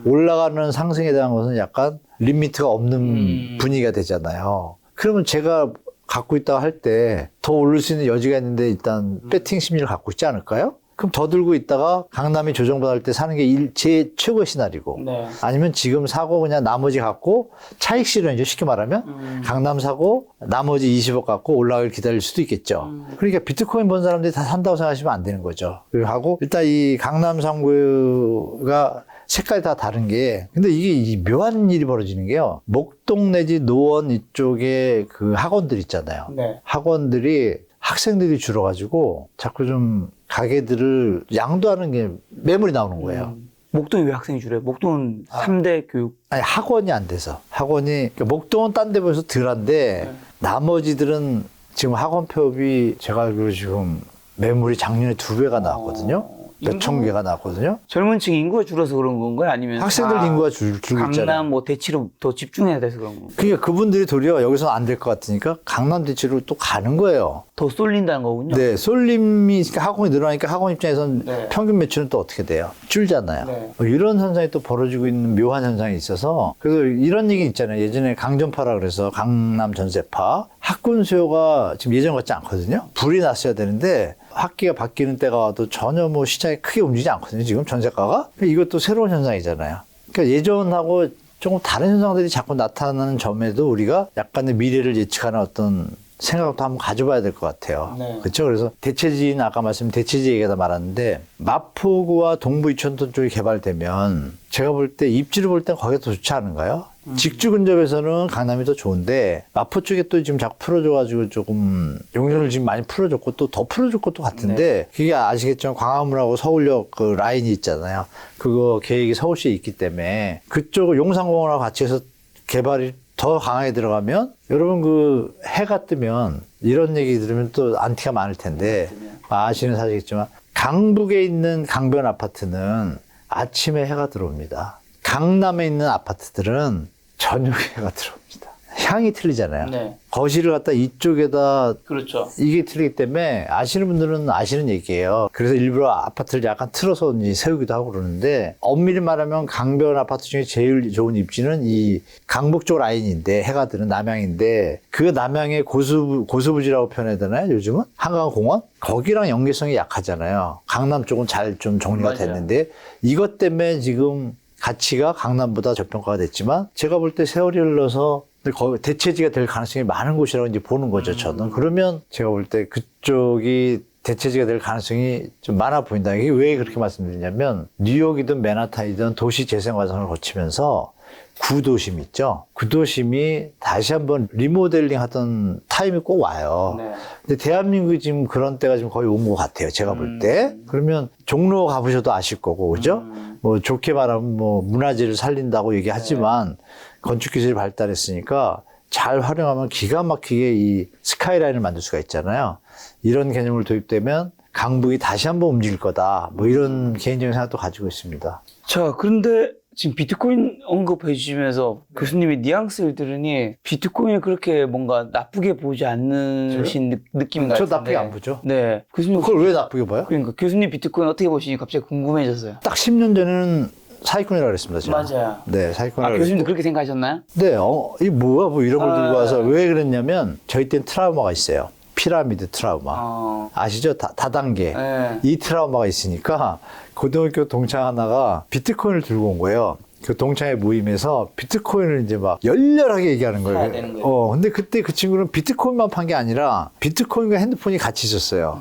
Speaker 1: 올라가는 상승에 대한 것은 약간 리미트가 없는 분위기가 되잖아요. 그러면 제가 갖고 있다가 할 때 더 오를 수 있는 여지가 있는데 일단 배팅 심리를 갖고 있지 않을까요? 그럼 더 들고 있다가 강남이 조정받을 때 사는 게 제 최고의 시나리오고
Speaker 2: 네.
Speaker 1: 아니면 지금 사고 그냥 나머지 갖고 차익 실현이죠. 쉽게 말하면 강남 사고 나머지 20억 갖고 올라가길 기다릴 수도 있겠죠. 그러니까 비트코인 본 사람들이 다 산다고 생각하시면 안 되는 거죠. 그리고 하고 일단 이 강남 3구가 색깔이 다 다른 게 근데 이게 묘한 일이 벌어지는 게요. 목동 내지 노원 이쪽에 그 학원들 있잖아요.
Speaker 2: 네.
Speaker 1: 학원들이 학생들이 줄어가지고 자꾸 좀 가게들을 양도하는 게 매물이 나오는 거예요.
Speaker 2: 목동이 왜 학생이 줄어요? 목동은 3대 교육.
Speaker 1: 아니 학원이 안 돼서 학원이 그러니까 목동은 딴 데 보면서 덜한데 나머지들은 지금 학원 폐업이 제가 알기로 지금 매물이 작년에 2배가 나왔거든요. 몇천 개가 나왔거든요.
Speaker 2: 젊은 층 인구가 줄어서 그런 건가요? 아니면
Speaker 1: 학생들
Speaker 2: 다
Speaker 1: 인구가 줄고 있잖아요.
Speaker 2: 강남 뭐 대치로 더 집중해야 돼서 그런 건가요?
Speaker 1: 그러니까 그분들이 도리어 여기서 안 될 것 같으니까 강남 대치로 또 가는 거예요.
Speaker 2: 더 쏠린다는 거군요.
Speaker 1: 네, 쏠림이 학원이 늘어나니까 학원 입장에서는
Speaker 2: 네.
Speaker 1: 평균 매출은 또 어떻게 돼요? 줄잖아요.
Speaker 2: 네.
Speaker 1: 이런 현상이 또 벌어지고 있는 묘한 현상이 있어서 그래서 이런 얘기 있잖아요. 예전에 강전파라 그래서 강남 전세파 학군 수요가 지금 예전 같지 않거든요. 불이 났어야 되는데 학기가 바뀌는 때가 와도 전혀 뭐 시장이 크게 움직이지 않거든요. 지금 전세가가. 이것도 새로운 현상이잖아요. 그러니까 예전하고 조금 다른 현상들이 자꾸 나타나는 점에도 우리가 약간의 미래를 예측하는 어떤 생각도 한번 가져봐야 될 것 같아요.
Speaker 2: 네.
Speaker 1: 그렇죠? 그래서 대체지는 아까 대체지 얘기하다 말았는데 마포구와 동부 이촌동 쪽이 개발되면 제가 볼 때 입지를 볼 땐 거기가 더 좋지 않은가요? 직주 근접에서는 강남이 더 좋은데 마포 쪽에 또 지금 자꾸 풀어줘가지고 조금 용적을 지금 많이 풀어줬고 또 더 풀어줄 것도 같은데 그게 아시겠지만 광화문하고 서울역 그 라인이 있잖아요. 그거 계획이 서울시에 있기 때문에 그쪽 용산공원하고 같이 해서 개발이 더 강하게 들어가면 여러분 그 해가 뜨면 이런 얘기 들으면 또 안티가 많을 텐데 아시는 사실이겠지만 강북에 있는 강변 아파트는 아침에 해가 들어옵니다. 강남에 있는 아파트들은 저녁에 해가 들어옵니다. 향이 틀리잖아요.
Speaker 2: 네.
Speaker 1: 거실을 갖다 이쪽에다
Speaker 2: 그렇죠.
Speaker 1: 이게 틀리기 때문에 아시는 분들은 아시는 얘기예요. 그래서 일부러 아파트를 약간 틀어서 세우기도 하고 그러는데 엄밀히 말하면 강변 아파트 중에 제일 좋은 입지는 이 강북 쪽 라인인데 해가 드는 남양인데 그 남양의 고수부지라고 표현해야 되나요? 요즘은 한강공원 거기랑 연계성이 약하잖아요. 강남 쪽은 잘 좀 정리가
Speaker 2: 맞아요.
Speaker 1: 됐는데 이것 때문에 지금 가치가 강남보다 저평가가 됐지만 제가 볼 때 세월이 흘러서 거기 대체지가 될 가능성이 많은 곳이라고 이제 보는 거죠, 저는. 그러면 제가 볼 때 그쪽이 대체제가 될 가능성이 좀 많아 보인다. 이게 왜 그렇게 말씀드리냐면 뉴욕이든 맨하탄이든 도시 재생 과정을 거치면서 구도심 있죠. 구도심이 다시 한번 리모델링 하던 타임이 꼭 와요.
Speaker 2: 네.
Speaker 1: 근데 대한민국이 지금 그런 때가 지금 거의 온 것 같아요. 제가 볼 때. 그러면 종로 가보셔도 아실 거고, 그죠? 뭐 좋게 말하면 뭐 문화재를 살린다고 얘기하지만 건축 기술이 발달했으니까 잘 활용하면 기가 막히게 이 스카이라인을 만들 수가 있잖아요. 이런 개념을 도입되면 강북이 다시 한번 움직일 거다. 뭐 이런 개인적인 생각도 가지고 있습니다.
Speaker 2: 자, 그런데 지금 비트코인 언급해 주시면서 교수님의 뉘앙스를 들으니 비트코인을 그렇게 뭔가 나쁘게 보지 않으신 느낌인 것
Speaker 1: 저
Speaker 2: 같은데.
Speaker 1: 나쁘게 안 보죠.
Speaker 2: 네. 교수님
Speaker 1: 그걸 왜 나쁘게 봐요?
Speaker 2: 그러니까 교수님 비트코인 어떻게 보시니 갑자기 궁금해졌어요.
Speaker 1: 딱 10년 전에는 사기꾼이라고 그랬습니다. 제가.
Speaker 2: 맞아요.
Speaker 1: 네, 사기꾼이라고
Speaker 2: 교수님도 그렇게 생각하셨나요?
Speaker 1: 네, 이 뭐야? 뭐 이런 걸 들고 와서
Speaker 2: 네.
Speaker 1: 왜 그랬냐면 저희 땐 트라우마가 있어요. 피라미드 트라우마. 아시죠? 다단계.
Speaker 2: 네.
Speaker 1: 이 트라우마가 있으니까 고등학교 동창 하나가 비트코인을 들고 온 거예요. 그 동창회 모임에서 비트코인을 이제 막 열렬하게 얘기하는
Speaker 2: 사야
Speaker 1: 거예요.
Speaker 2: 되는 거예요.
Speaker 1: 근데 그때 그 친구는 비트코인만 판 게 아니라 비트코인과 핸드폰이 같이 있었어요.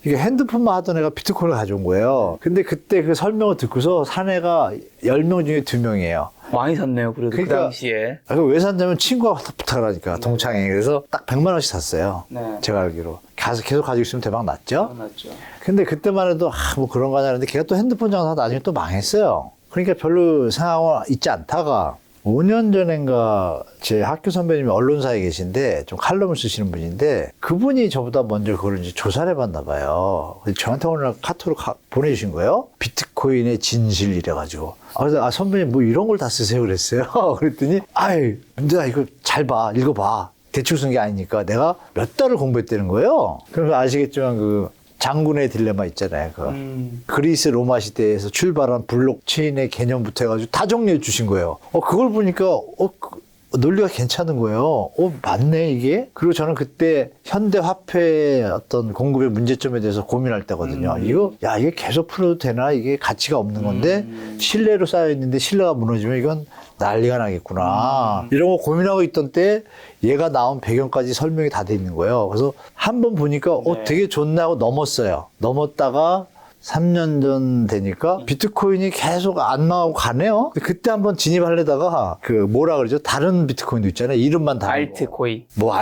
Speaker 1: 이게 핸드폰만 하던 애가 비트코인을 가져온 거예요. 근데 그때 그 설명을 듣고서 산 애가 10명 중에 2명이에요.
Speaker 2: 많이 샀네요. 그래도 그
Speaker 1: 그러니까
Speaker 2: 당시에.
Speaker 1: 왜 샀냐면 친구가 부탁을 하니까 동창회. 그래서 딱 100만 원씩 샀어요.
Speaker 2: 네.
Speaker 1: 제가 알기로. 가서 계속 가지고 있으면 대박 났죠.
Speaker 2: 맞죠.
Speaker 1: 근데 그때만 해도 뭐 그런 거 하냐 했는데 걔가 또 핸드폰 장사하다 나중에 또 망했어요. 그러니까 별로 생각하고 있지 않다가 5년 전인가 제 학교 선배님이 언론사에 계신데 좀 칼럼을 쓰시는 분인데 그분이 저보다 먼저 그걸 이제 조사를 해봤나 봐요. 그래서 저한테 오늘 카톡을 보내주신 거예요. 비트코인의 진실 이래가지고. 그래서 선배님 뭐 이런 걸 다 쓰세요 그랬어요. 그랬더니 문제야 이거 잘 봐. 읽어봐. 대충 쓴 게 아니니까 내가 몇 달을 공부했다는 거예요. 그래서 아시겠지만 그 장군의 딜레마 있잖아요. 그리스 로마 시대에서 출발한 블록체인의 개념부터 해가지고 다 정리해 주신 거예요. 그걸 보니까 논리가 괜찮은 거예요. 맞네 이게. 그리고 저는 그때 현대 화폐의 어떤 공급의 문제점에 대해서 고민할 때거든요. 이게 계속 풀어도 되나? 이게 가치가 없는 건데 신뢰로 쌓여 있는데 신뢰가 무너지면 이건 난리가 나겠구나. 이런 거 고민하고 있던 때 얘가 나온 배경까지 설명이 다 돼 있는 거예요. 그래서 한번 보니까 되게 좋네 하고 넘었어요. 넘었다가 3년 전 되니까 비트코인이 계속 안 나오고 가네요. 그때 한번 진입하려다가 그 뭐라 그러죠? 다른 비트코인도 있잖아요. 이름만 다른
Speaker 2: 알트코인.
Speaker 1: 뭐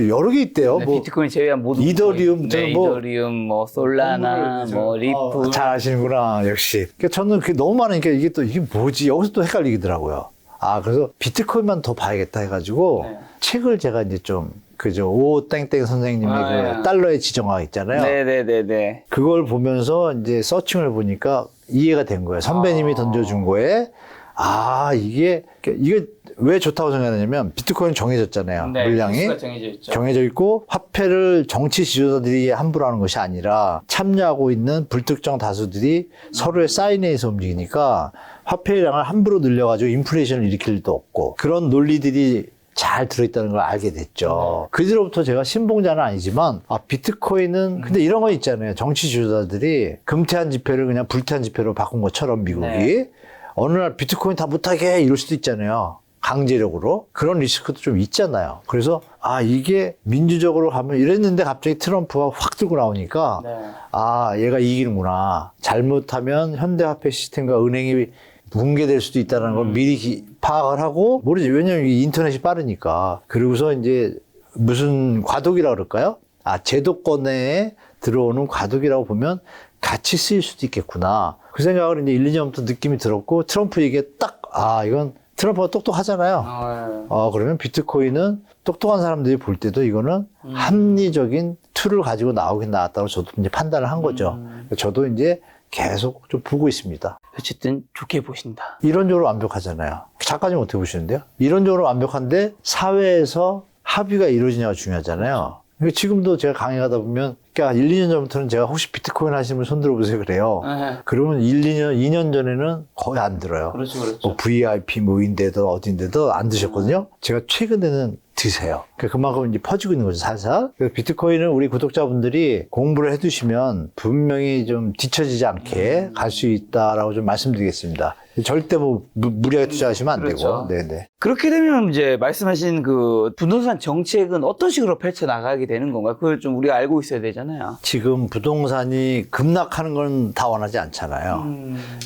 Speaker 1: 여러 개 있대요.
Speaker 2: 네,
Speaker 1: 뭐
Speaker 2: 비트코인 제외한 모든
Speaker 1: 이더리움,
Speaker 2: 네,
Speaker 1: 뭐
Speaker 2: 이더리움, 뭐 솔라나, 뭐 리플.
Speaker 1: 잘 아시는구나. 역시. 그러니까 저는 그게 너무 많으니까 이게 뭐지? 여기서 또 헷갈리더라고요. 그래서 비트코인만 더 봐야겠다 해가지고 책을 제가 이제 좀 그죠. 오땡땡 선생님의 그 달러의 지정학 있잖아요.
Speaker 2: 네네네네.
Speaker 1: 그걸 보면서 이제 서칭을 보니까 이해가 된 거예요. 선배님이 던져준 거에 이게 왜 좋다고 생각하냐면 비트코인 정해졌잖아요.
Speaker 2: 네,
Speaker 1: 물량이
Speaker 2: 수가 정해져 있죠.
Speaker 1: 정해져 있고 화폐를 정치 지도자들이 함부로 하는 것이 아니라 참여하고 있는 불특정 다수들이 서로의 사인에 의해서 움직이니까 화폐량을 함부로 늘려가지고 인플레이션을 일으킬 일도 없고 그런 논리들이 잘 들어있다는 걸 알게 됐죠. 그 뒤로부터 제가 신봉자는 아니지만 비트코인은 근데 이런 거 있잖아요. 정치 지도자들이 금태한 지폐를 그냥 불태한 지폐로 바꾼 것처럼 미국이 어느 날 비트코인 다 못하게 이럴 수도 있잖아요. 강제력으로. 그런 리스크도 좀 있잖아요. 그래서 이게 민주적으로 가면 이랬는데 갑자기 트럼프가 확 들고 나오니까 얘가 이기는구나. 잘못하면 현대화폐 시스템과 은행이 붕괴될 수도 있다는 걸 미리 파악을 하고 모르지. 왜냐면 인터넷이 빠르니까. 그리고서 이제 무슨 과도기라고 그럴까요? 제도권에 들어오는 과도기라고 보면 같이 쓰일 수도 있겠구나. 그 생각을 이제 1, 2년 전부터 느낌이 들었고 트럼프 얘기에 딱 이건 트럼프가 똑똑하잖아요. 그러면 비트코인은 똑똑한 사람들이 볼 때도 이거는 합리적인 툴을 가지고 나오긴 나왔다고 저도 이제 판단을 한 거죠. 저도 이제 계속 좀 보고 있습니다.
Speaker 2: 어쨌든 좋게 보신다.
Speaker 1: 이론적으로 완벽하잖아요. 작가님 어떻게 보시는데요? 이론적으로 완벽한데 사회에서 합의가 이루어지냐가 중요하잖아요. 그러니까 지금도 제가 강의하다 보면 그러니까 1, 2년 전부터는 제가 혹시 비트코인 하시는 분 손 들어보세요 그래요. 그러면 2년 전에는 거의 안 들어요.
Speaker 2: 그렇죠.
Speaker 1: VIP 모인데도 어딘데도 안 드셨거든요. 제가 최근에는 드세요. 그만큼 이제 퍼지고 있는 거죠, 살살. 그래서 비트코인은 우리 구독자분들이 공부를 해두시면 분명히 좀 뒤처지지 않게 갈 수 있다라고 좀 말씀드리겠습니다. 절대 뭐 무리하게 투자하시면 안
Speaker 2: 그렇죠.
Speaker 1: 되고. 네네.
Speaker 2: 그렇게 되면 이제 말씀하신 그 부동산 정책은 어떤 식으로 펼쳐 나가게 되는 건가요? 그걸 좀 우리가 알고 있어야 되잖아요.
Speaker 1: 지금 부동산이 급락하는 건 다 원하지 않잖아요.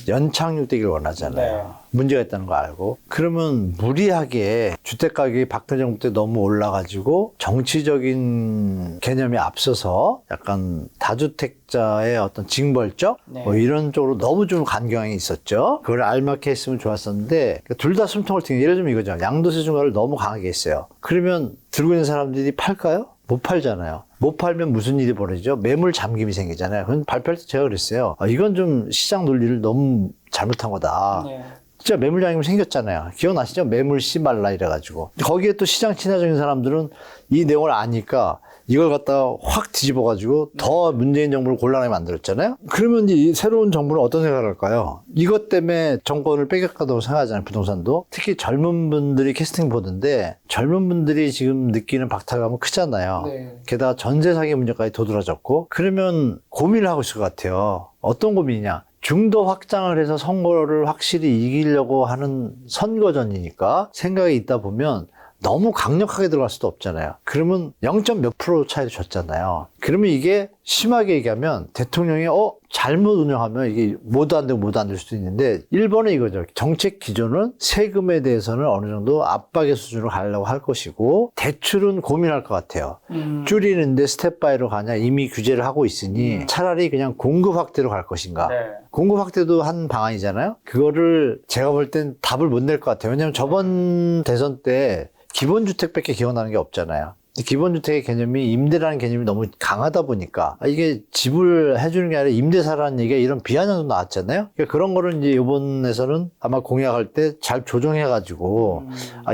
Speaker 1: 연착륙되기를 원하잖아요.
Speaker 2: 네.
Speaker 1: 문제가 있다는 거 알고. 그러면 무리하게 주택 가격이 박근혜 정부 때 너무 올라가지고 정치적인 개념이 앞서서 약간 다주택자의 어떤 징벌적
Speaker 2: 네.
Speaker 1: 뭐 이런 쪽으로 너무 좀 간경향이 있었죠. 그걸 알맞게 했으면 좋았었는데 둘 다 숨통을 틔는, 예를 들면 이거죠. 양도세 중과를 너무 강하게 했어요. 그러면 들고 있는 사람들이 팔까요? 못 팔잖아요. 못 팔면 무슨 일이 벌어지죠? 매물 잠김이 생기잖아요. 그건 발표할 때 제가 그랬어요. 이건 좀 시장 논리를 너무 잘못한 거다.
Speaker 2: 네.
Speaker 1: 진짜 매물 잠김이 생겼잖아요. 기억나시죠? 매물 씨 말라 이래가지고. 거기에 또 시장 친화적인 사람들은 이 내용을 아니까 이걸 갖다가 확 뒤집어가지고 더 문재인 정부를 곤란하게 만들었잖아요. 그러면 이제 이 새로운 정부는 어떤 생각을 할까요? 이것 때문에 정권을 뺏겼다고 생각하잖아요. 부동산도. 특히 젊은 분들이 캐스팅 보던데 젊은 분들이 지금 느끼는 박탈감은 크잖아요.
Speaker 2: 네.
Speaker 1: 게다가 전세 사기 문제까지 도드라졌고, 그러면 고민을 하고 있을 것 같아요. 어떤 고민이냐? 중도 확장을 해서 선거를 확실히 이기려고 하는 선거전이니까 생각이 있다 보면 너무 강력하게 들어갈 수도 없잖아요. 그러면 0. 몇 프로 차이를 줬잖아요. 그러면 이게 심하게 얘기하면 대통령이 잘못 운영하면 이게 뭐도 안 되고 뭐도 안 될 수도 있는데, 1번은 이거죠. 정책 기조는 세금에 대해서는 어느 정도 압박의 수준으로 가려고 할 것이고, 대출은 고민할 것 같아요. 줄이는데 스텝 바이로 가냐, 이미 규제를 하고 있으니 차라리 그냥 공급 확대로 갈 것인가.
Speaker 2: 네.
Speaker 1: 공급 확대도 한 방안이잖아요. 그거를 제가 볼 땐 답을 못 낼 것 같아요. 왜냐하면 저번 대선 때 기본주택밖에 기억나는 게 없잖아요. 기본주택의 개념이 임대라는 개념이 너무 강하다 보니까 이게 집을 해주는 게 아니라 임대사라는 얘기가 이런 비아냥도 나왔잖아요. 그러니까 그런 거를 이제 이번에서는 아마 공약할 때 잘 조정해가지고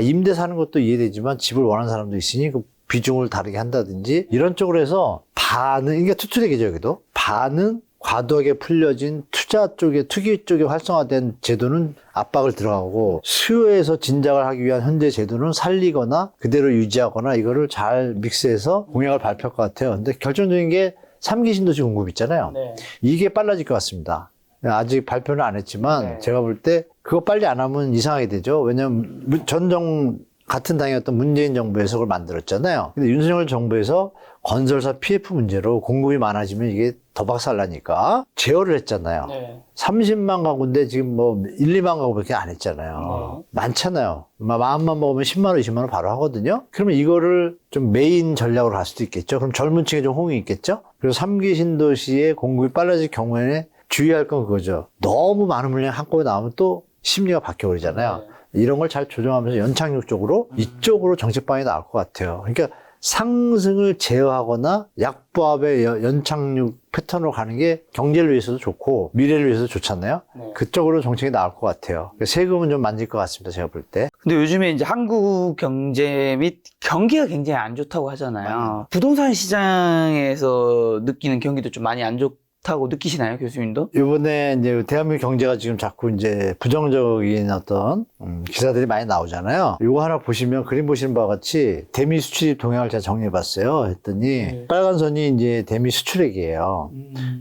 Speaker 1: 임대 사는 것도 이해되지만 집을 원하는 사람도 있으니 그 비중을 다르게 한다든지 이런 쪽으로 해서 반은, 이게 투투대기죠 여기도. 반은 과도하게 풀려진 투자 쪽에, 투기 쪽에 활성화된 제도는 압박을 들어가고, 수요에서 진작을 하기 위한 현재 제도는 살리거나 그대로 유지하거나, 이거를 잘 믹스해서 공약을 발표할 것 같아요. 근데 결정적인 게 3기 신도시 공급 있잖아요.
Speaker 2: 네.
Speaker 1: 이게 빨라질 것 같습니다. 아직 발표는 안 했지만
Speaker 2: 네.
Speaker 1: 제가 볼 때 그거 빨리 안 하면 이상하게 되죠. 왜냐면 같은 당이었던 문재인 정부에서 그걸 만들었잖아요. 근데 윤석열 정부에서 건설사 PF 문제로 공급이 많아지면 이게 더 박살나니까 제어를 했잖아요.
Speaker 2: 네.
Speaker 1: 30만 가구인데 지금 뭐 1, 2만 가구밖에 안 했잖아요. 많잖아요. 마음만 먹으면 10만 원, 20만 원 바로 하거든요. 그러면 이거를 좀 메인 전략으로 갈 수도 있겠죠. 그럼 젊은 층에 좀 호응이 있겠죠. 그래서 3기 신도시의 공급이 빨라질 경우에는 주의할 건 그거죠. 너무 많은 물량이 한꺼번에 나오면 또 심리가 바뀌어버리잖아요. 이런 걸 잘 조정하면서 연착륙 쪽으로 이쪽으로 정책 방향이 나올 것 같아요. 그러니까 상승을 제어하거나 약보합의 연착륙 패턴으로 가는 게 경제를 위해서도 좋고 미래를 위해서도 좋잖아요.
Speaker 2: 네.
Speaker 1: 그쪽으로 정책이 나올 것 같아요. 세금은 좀 만질 것 같습니다. 제가 볼 때.
Speaker 2: 근데 요즘에 이제 한국 경제 및 경기가 굉장히 안 좋다고 하잖아요. 부동산 시장에서 느끼는 경기도 좀 많이 안 좋다고 느끼시나요, 교수님도?
Speaker 1: 이번에 이제 대한민국 경제가 지금 자꾸 이제 부정적인 어떤 기사들이 많이 나오잖아요. 이거 하나 보시면, 그림 보시는 바와 같이 대미 수출입 동향을 제가 정리해봤어요. 했더니 빨간 선이 이제 대미 수출액이에요.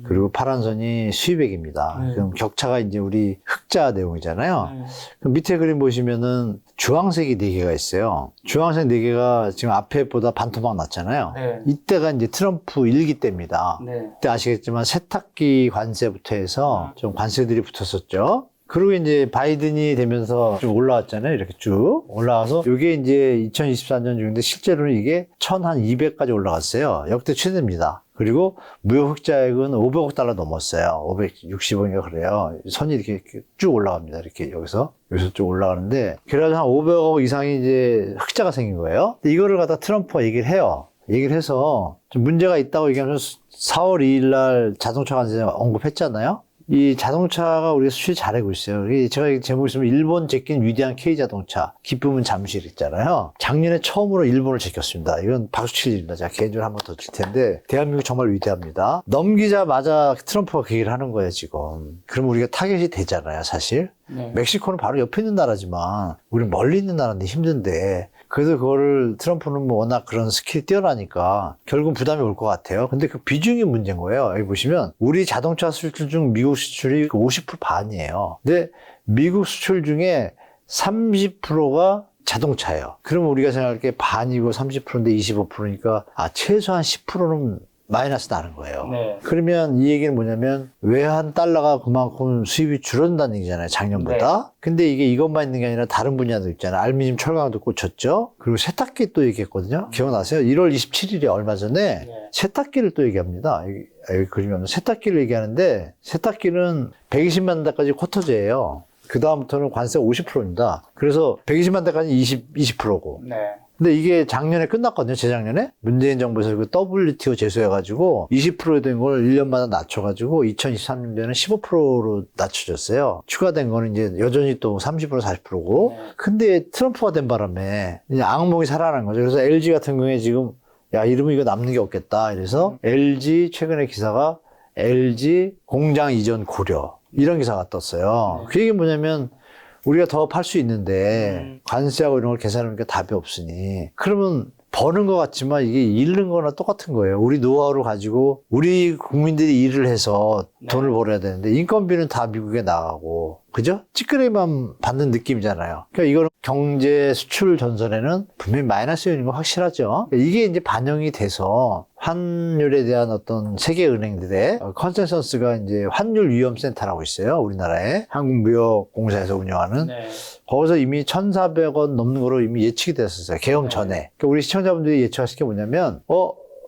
Speaker 1: 그리고 파란 선이 수입액입니다. 그럼 격차가 이제 우리 흑자 내용이잖아요. 그럼 밑에 그림 보시면은 주황색이 4개가 있어요. 주황색 4개가 지금 앞에보다 반토막 났잖아요.
Speaker 2: 네.
Speaker 1: 이때가 이제 트럼프 1기 때입니다.
Speaker 2: 네.
Speaker 1: 그때 아시겠지만 세탁기 관세부터 해서 좀 관세들이 붙었었죠. 그리고 이제 바이든이 되면서 좀 올라왔잖아요. 이렇게 쭉 올라와서 이게 이제 2024년 중인데 실제로는 이게 1200까지 올라갔어요. 역대 최대입니다. 그리고 무역 흑자액은 500억 달러 넘었어요. 560억인가 그래요. 선이 이렇게 쭉 올라갑니다. 이렇게 여기서 쭉 올라가는데, 그래서 한 500억 이상이 이제 흑자가 생긴 거예요. 근데 이거를 갖다 트럼프가 얘기를 해요. 얘기를 해서 좀 문제가 있다고 얘기하면서 4월 2일 날 자동차 관세 언급했잖아요. 이 자동차가 우리가 수출이 잘하고 있어요. 제가 제목이 있으면 일본 제낀 위대한 K자동차, 기쁨은 잠시 있잖아요. 작년에 처음으로 일본을 제꼈습니다. 이건 박수 칠 일입니다. 제가 개인적으로 한 번 더 칠 텐데, 대한민국 정말 위대합니다. 넘기자마자 트럼프가 그 얘기를 하는 거예요, 지금. 그럼 우리가 타겟이 되잖아요, 사실.
Speaker 2: 네.
Speaker 1: 멕시코는 바로 옆에 있는 나라지만 우리는 멀리 있는 나라인데 힘든데, 그래서 그거를 트럼프는 뭐 워낙 그런 스킬이 뛰어나니까 결국 부담이 올 것 같아요. 근데 그 비중이 문제인 거예요. 여기 보시면 우리 자동차 수출 중 미국 수출이 50% 반이에요. 근데 미국 수출 중에 30%가 자동차예요. 그러면 우리가 생각할 게 반이고 30%인데 25%니까 최소한 10%는 마이너스 나는 거예요.
Speaker 2: 네.
Speaker 1: 그러면 이 얘기는 뭐냐면 외환 달러가 그만큼 수입이 줄어든다는 얘기잖아요. 작년보다. 근데 이게 이것만 있는 게 아니라 다른 분야도 있잖아요. 알루미늄 철강도 꽂혔죠. 그리고 세탁기 또 얘기했거든요. 기억나세요? 1월 27일에 얼마 전에 세탁기를 또 얘기합니다. 여기 그림이 없는 세탁기를 얘기하는데 세탁기는 120만 대까지 쿼터제예요. 그 다음부터는 관세가 50%입니다. 그래서 120만 대까지 20%고.
Speaker 2: 네.
Speaker 1: 근데 이게 작년에 끝났거든요, 재작년에. 문재인 정부에서 그 WTO 제소해가지고 20% 된 걸 1년마다 낮춰가지고 2023년도에는 15%로 낮춰졌어요. 추가된 거는 이제 여전히 또 30% 40%고. 근데 트럼프가 된 바람에 이제 악몽이 살아난 거죠. 그래서 LG 같은 경우에 지금 야, 이러면 이거 남는 게 없겠다. 이래서 LG 최근에 기사가 LG 공장 이전 고려. 이런 기사가 떴어요. 그 얘기는 뭐냐면 우리가 더 팔 수 있는데 관세하고 이런 걸 계산하니까 답이 없으니 그러면 버는 것 같지만 이게 잃는 거나 똑같은 거예요. 우리 노하우를 가지고 우리 국민들이 일을 해서 돈을 벌어야 되는데 인건비는 다 미국에 나가고 그죠? 찌끄레기만 받는 느낌이잖아요. 그러니까 이거는 경제 수출 전선에는 분명히 마이너스 요인인 거 확실하죠. 이게 이제 반영이 돼서 환율에 대한 어떤 세계 은행들의 컨센서스가 이제 환율 위험 센터라고 있어요. 우리나라에 한국무역공사에서 운영하는.
Speaker 2: 네.
Speaker 1: 거기서 이미 1,400원 넘는 거로 이미 예측이 됐었어요. 개엄 전에. 그러니까 우리 시청자분들이 예측하실 게 뭐냐면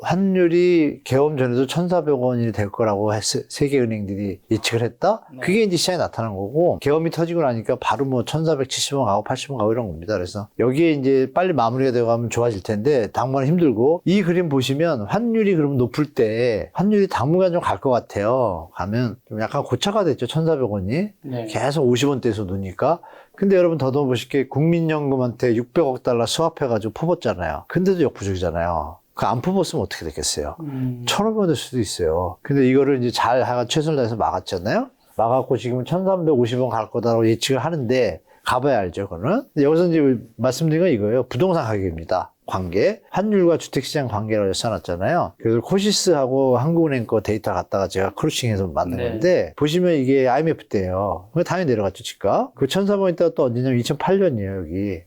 Speaker 1: 환율이 개엄 전에도 1,400원이 될 거라고 세계은행들이 예측을 했다? 그게 이제 시장에 나타난 거고, 개엄이 터지고 나니까 바로 뭐 1,470원 가고 80원 가고 이런 겁니다. 그래서 여기에 이제 빨리 마무리가 되고 가면 좋아질 텐데, 당분간 힘들고, 이 그림 보시면 환율이 그러면 높을 때, 환율이 당분간 좀 갈 것 같아요. 가면 좀 약간 고차가 됐죠. 1,400원이.
Speaker 2: 네.
Speaker 1: 계속 50원대에서 노니까. 근데 여러분 더듬어보실 게 국민연금한테 600억 달러 수합해가지고 퍼붓잖아요. 근데도 역부족이잖아요. 그 안 뽑았으면 어떻게 됐겠어요? 1,500원 될 수도 있어요. 근데 이거를 이제 잘 하가 최선을 다해서 막았잖아요? 막았고 지금 1,350원 갈 거다라고 예측을 하는데 가봐야 알죠, 그거는. 여기서 이제 말씀드린 건 이거예요. 부동산 가격입니다. 관계. 환율과 주택시장 관계를 써놨잖아요. 그래서 코시스하고 한국은행 거 데이터 갖다가 제가 크루싱해서 만든 건데, 보시면 이게 IMF 때예요. 당연히 내려갔죠, 집값. 그 1,400원 있다가 또 언제냐면 2008년이에요, 여기.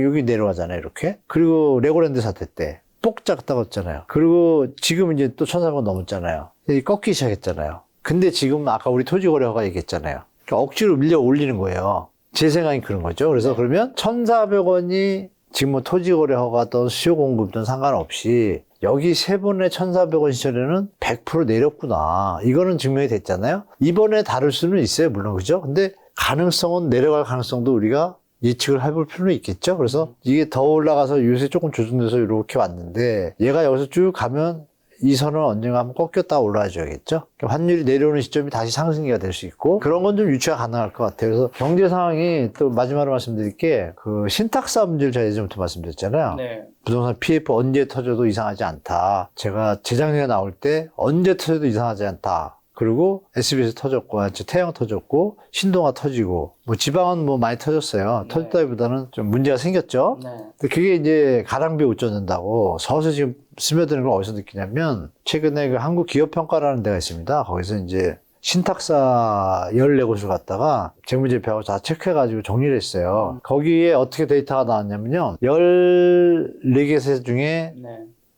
Speaker 1: 여기 내려가잖아요, 이렇게. 그리고 레고랜드 사태 때. 똑짝 따갔잖아요. 그리고 지금 이제 또 1,400원 넘었잖아요. 꺾기 시작했잖아요. 근데 지금 아까 우리 토지거래허가 얘기했잖아요. 그러니까 억지로 밀려 올리는 거예요. 제 생각이 그런 거죠. 그래서 그러면 1,400원이 지금 뭐 토지거래허가든 수요 공급든 상관없이 여기 세 번의 1,400원 시절에는 100% 내렸구나. 이거는 증명이 됐잖아요. 이번에 다를 수는 있어요. 물론 그죠? 근데 가능성은 내려갈 가능성도 우리가 예측을 해볼 필요는 있겠죠. 그래서 이게 더 올라가서 요새 조금 조정돼서 이렇게 왔는데 얘가 여기서 쭉 가면 이 선은 언젠가 한번 꺾였다가 올라와 줘야겠죠. 그러니까 환율이 내려오는 시점이 다시 상승기가 될 수 있고 그런 건 좀 유추가 가능할 것 같아요. 그래서 경제 상황이 또 마지막으로 말씀드릴 게 그 신탁사 문제를 제가 예전부터 말씀드렸잖아요.
Speaker 2: 네.
Speaker 1: 부동산 PF 언제 터져도 이상하지 않다. 제가 재작년에 나올 때 언제 터져도 이상하지 않다. 그리고 SBS 터졌고, 태양 터졌고, 신동아 터지고, 뭐 지방은 뭐 많이 터졌어요. 터졌다기보다는 좀 문제가 생겼죠. 근데 그게 이제 가랑비에 옷 젖는다고 서서히 지금 스며드는 걸 어디서 느끼냐면, 최근에 그 한국기업평가라는 데가 있습니다. 거기서 이제 신탁사 14곳을 갔다가 재무제표하고 다 체크해가지고 정리를 했어요. 거기에 어떻게 데이터가 나왔냐면요. 14개사 중에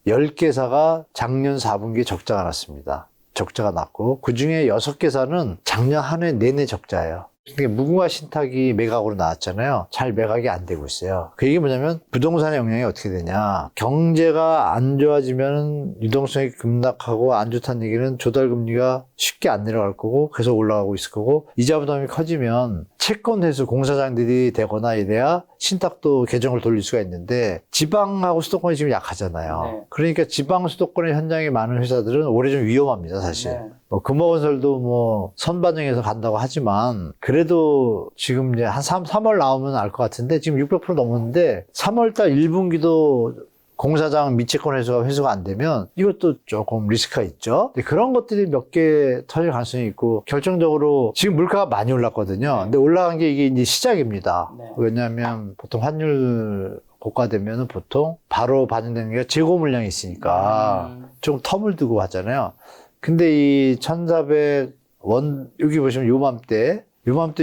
Speaker 1: 10개사가 작년 4분기에 적자가 났습니다. 적자가 났고 그 중에 6개사는 작년 한 해 내내 적자예요. 그러니까 무궁화 신탁이 매각으로 나왔잖아요. 잘 매각이 안 되고 있어요. 그 얘기 뭐냐면 부동산의 영향이 어떻게 되냐. 경제가 안 좋아지면 유동성이 급락하고 안 좋다는 얘기는 조달금리가 쉽게 안 내려갈 거고 계속 올라가고 있을 거고 이자 부담이 커지면 채권 회수 공사장들이 되거나 이래야 신탁도 계정을 돌릴 수가 있는데 지방하고 수도권이 지금 약하잖아요. 그러니까 지방 수도권의 현장에 많은 회사들은 올해 좀 위험합니다, 사실. 뭐 금호건설도 뭐 선반영해서 간다고 하지만 그래도 지금 이제 한 3월 나오면 알 것 같은데 지금 600% 넘었는데 3월달 1분기도 공사장 미채권 회수가 안 되면 이것도 조금 리스크가 있죠. 그런 것들이 몇 개 터질 가능성이 있고 결정적으로 지금 물가가 많이 올랐거든요. 근데 올라간 게 이게 이제 시작입니다. 왜냐하면 보통 환율 고가되면은 보통 바로 반영되는 게 재고 물량이 있으니까 좀 텀을 두고 하잖아요. 근데 이 1400원, 여기 보시면 요맘때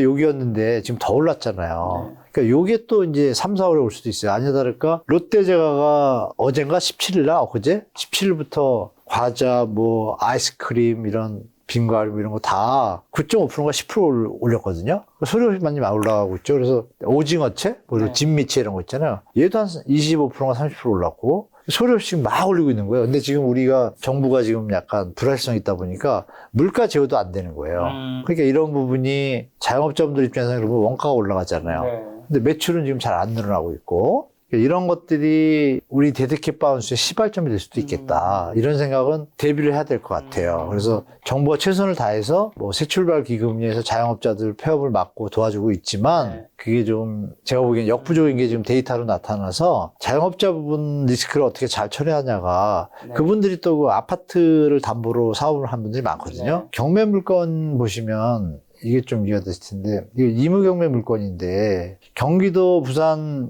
Speaker 1: 여기였는데 지금 더 올랐잖아요. 그러니까 요게 또 이제 3, 4월에 올 수도 있어요. 아니나 다를까 롯데제과가 어젠가 17일날 엊그제 17일부터 과자 뭐 아이스크림 이런 빙과류 이런 거 다 9.5%가 10% 올렸거든요. 소료 많이 올라가고 있죠. 그래서 오징어채, 그리고 진미채 이런 거 있잖아요. 얘도 한 25%가 30% 올랐고 소료 지금 막 올리고 있는 거예요. 근데 지금 우리가 정부가 지금 약간 불확실성이 있다 보니까 물가 제어도 안 되는 거예요. 그러니까 이런 부분이 자영업자분들 입장에서는 그러면 원가가 올라가잖아요. 근데 매출은 지금 잘 안 늘어나고 있고 이런 것들이 우리 데드캣 바운스의 시발점이 될 수도 있겠다. 이런 생각은 대비를 해야 될 것 같아요. 그래서 정부가 최선을 다해서 뭐 새출발 기금에서 자영업자들 폐업을 막고 도와주고 있지만 그게 좀 제가 보기엔 역부족인 게 지금 데이터로 나타나서 자영업자 부분 리스크를 어떻게 잘 처리하냐가 그분들이 또 그 아파트를 담보로 사업을 하는 분들이 많거든요. 경매 물건 보시면 이게 좀 이해가 됐을 텐데, 이거 임의경매 물건인데, 경기도, 부산,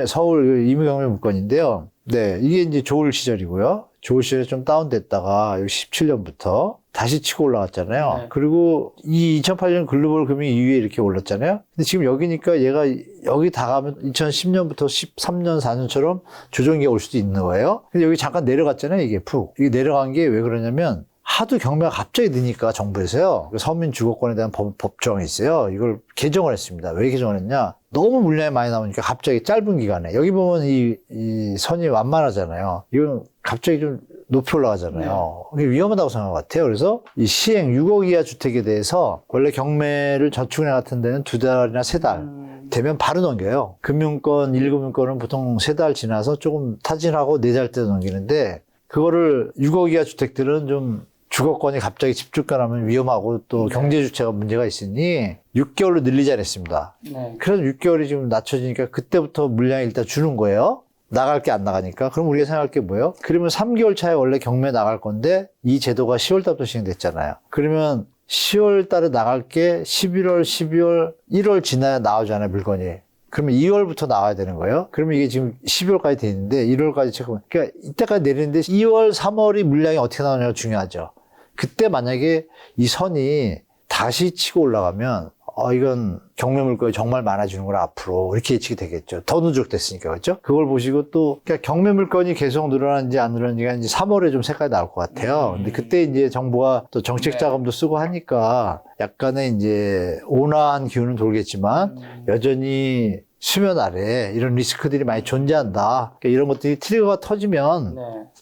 Speaker 1: 서울 임의경매 물건인데요. 네, 이게 이제 좋을 시절이고요. 좋을 시절에 좀 다운됐다가, 17년부터 다시 치고 올라갔잖아요. 그리고 이 2008년 글로벌 금융 2위에 이렇게 올랐잖아요. 근데 지금 여기니까 얘가 여기 다 가면 2010년부터 13년, 4년처럼 조정기가 올 수도 있는 거예요. 근데 여기 잠깐 내려갔잖아요, 이게 푹. 이게 내려간 게 왜 그러냐면, 하도 경매가 갑자기 느니까 정부에서요. 서민 주거권에 대한 법정이 있어요. 이걸 개정을 했습니다. 왜 개정을 했냐? 너무 물량이 많이 나오니까 갑자기 짧은 기간에. 여기 보면 이 선이 완만하잖아요. 이건 갑자기 좀 높이 올라가잖아요. 이게 위험하다고 생각한 것 같아요. 그래서 이 시행 6억 이하 주택에 대해서 원래 경매를 저축은행 같은 데는 2달이나 3달 되면 바로 넘겨요. 금융권, 1금융권은 보통 3달 지나서 조금 타진하고 4달 때 넘기는데 그거를 6억 이하 주택들은 좀 주거권이 갑자기 집주가라면 위험하고 또 경제주체가 문제가 있으니 6개월로 늘리지 않았습니다. 그래서 6개월이 지금 낮춰지니까 그때부터 물량을 일단 주는 거예요. 나갈 게 안 나가니까. 그럼 우리가 생각할 게 뭐예요? 그러면 3개월 차에 원래 경매 나갈 건데 이 제도가 10월 달부터 시행됐잖아요. 그러면 10월 달에 나갈 게 11월, 12월, 1월 지나야 나오잖아요, 물건이. 그러면 2월부터 나와야 되는 거예요. 그러면 이게 지금 12월까지 돼 있는데 1월까지 체크하면 그러니까 이때까지 내리는데 2월, 3월이 물량이 어떻게 나오냐가 중요하죠. 그때 만약에 이 선이 다시 치고 올라가면 이건 경매 물건이 정말 많아지는구나 앞으로 이렇게 예측이 되겠죠. 더 누적됐으니까 그렇죠? 그걸 보시고 또 그러니까 경매 물건이 계속 늘어나는지 안 늘어나는지가 이제 3월에 좀 색깔이 나올 것 같아요. 근데 그때 이제 정부가 또 정책 자금도 쓰고 하니까 약간의 이제 온화한 기운은 돌겠지만 여전히 수면 아래 이런 리스크들이 많이 존재한다. 그러니까 이런 것들이 트리거가 터지면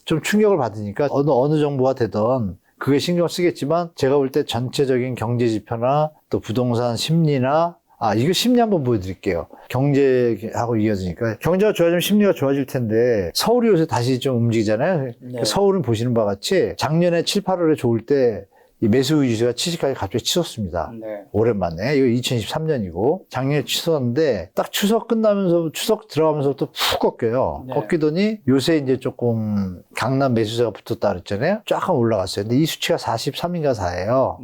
Speaker 1: 좀 충격을 받으니까 어느 정부가 되던 그게 신경 쓰겠지만 제가 볼 때 전체적인 경제 지표나 또 부동산 심리나 이거 심리 한번 보여드릴게요. 경제하고 이어지니까 경제가 좋아지면 심리가 좋아질 텐데 서울이 요새 다시 좀 움직이잖아요. 서울은 보시는 바와 같이 작년에 7, 8월에 좋을 때 이 매수 유지가 70까지 갑자기 치솟습니다. 오랜만에. 이거 2023년이고 작년에 치솟았는데 딱 추석 끝나면서 추석 들어가면서부터 푹 꺾여요. 꺾이더니 요새 이제 조금 강남 매수세가 붙었다 그랬잖아요. 쫙 올라갔어요. 근데 이 수치가 43인가 4예요.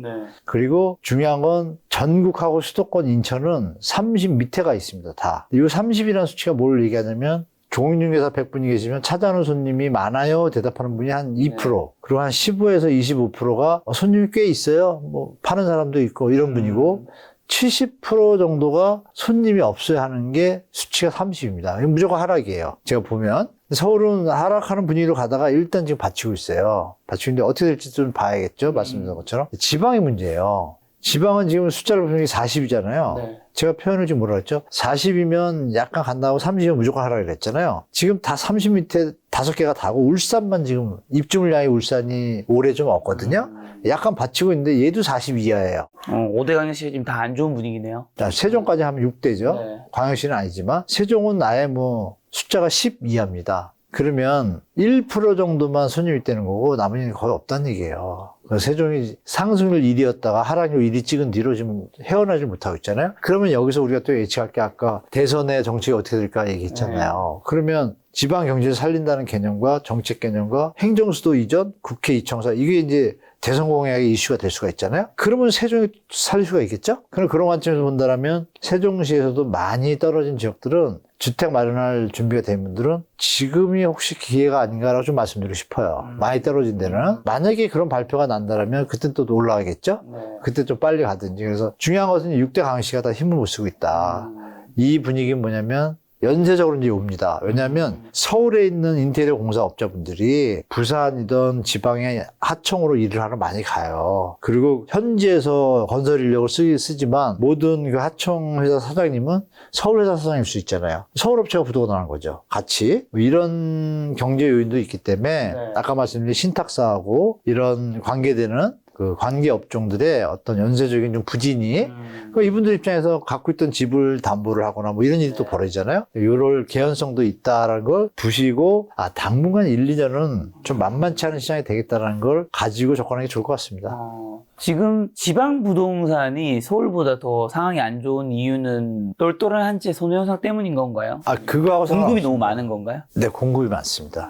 Speaker 1: 그리고 중요한 건 전국하고 수도권 인천은 30 밑에가 있습니다. 다. 이 30이라는 수치가 뭘 얘기하냐면 종인중개사 100분이 계시면 찾아오는 손님이 많아요 대답하는 분이 한 2%. 그리고 한 15에서 25%가 손님이 꽤 있어요. 뭐 파는 사람도 있고 이런 분이고 70% 정도가 손님이 없어야 하는 게 수치가 30입니다. 무조건 하락이에요. 제가 보면 서울은 하락하는 분위기로 가다가 일단 지금 받치고 있어요. 받치고 있는데 어떻게 될지 좀 봐야겠죠. 말씀드린 것처럼. 지방이 문제예요. 지방은 지금 숫자를 보면 40이잖아요. 제가 표현을 지금 뭐라 그랬죠? 40이면 약간 간다고 30이면 무조건 하라 그랬잖아요. 지금 다 30 밑에 5개가 다고 울산만 지금 입주 물량이 울산이 올해 좀 없거든요. 약간 받치고 있는데 얘도 40 이하예요.
Speaker 2: 5대 광역시 지금 다 안 좋은 분위기네요.
Speaker 1: 자, 세종까지 하면 6대죠. 광역시는 아니지만 세종은 아예 뭐 숫자가 10 이하입니다. 그러면 1% 정도만 손님이 있다는 거고 나머지는 거의 없다는 얘기예요. 세종이 상승률 1위였다가 하락률 1위 찍은 뒤로 지금 헤어나지 못하고 있잖아요. 그러면 여기서 우리가 또 예측할 게 아까 대선의 정치가 어떻게 될까 얘기했잖아요. 그러면 지방 경제를 살린다는 개념과 정책 개념과 행정수도 이전, 국회 이청사 이게 이제 대선 공약의 이슈가 될 수가 있잖아요. 그러면 세종이 살릴 수가 있겠죠? 그럼 그런 관점에서 본다면 세종시에서도 많이 떨어진 지역들은 주택 마련할 준비가 된 분들은 지금이 혹시 기회가 아닌가라고 좀 말씀드리고 싶어요. 많이 떨어진 데는. 만약에 그런 발표가 난다면 그땐 또 올라가겠죠? 그때 좀 빨리 가든지. 그래서 중요한 것은 6대 강시가 다 힘을 못 쓰고 있다. 이 분위기는 뭐냐면 연쇄적으로 이제 옵니다. 왜냐하면 서울에 있는 인테리어 공사업자분들이 부산이든 지방의 하청으로 일을 하러 많이 가요. 그리고 현지에서 건설 인력을 쓰지만 모든 그 하청 회사 사장님은 서울 회사 사장일 수 있잖아요. 서울 업체가 부도가 나는 거죠. 같이. 뭐 이런 경제 요인도 있기 때문에 아까 말씀드린 신탁사하고 이런 관계되는 그 관계 업종들의 어떤 연쇄적인 좀 부진이 그러니까 이분들 입장에서 갖고 있던 집을 담보를 하거나 뭐 이런 일이 또 벌어지잖아요. 이럴 개연성도 있다라는 걸 부시고 당분간 1, 2년은 좀 만만치 않은 시장이 되겠다라는 걸 가지고 접근하는 게 좋을 것 같습니다.
Speaker 2: 지금 지방 부동산이 서울보다 더 상황이 안 좋은 이유는 똘똘한 한 채 손해현상 때문인 건가요?
Speaker 1: 그거하고
Speaker 2: 공급이 너무 많은 건가요?
Speaker 1: 네, 공급이 많습니다.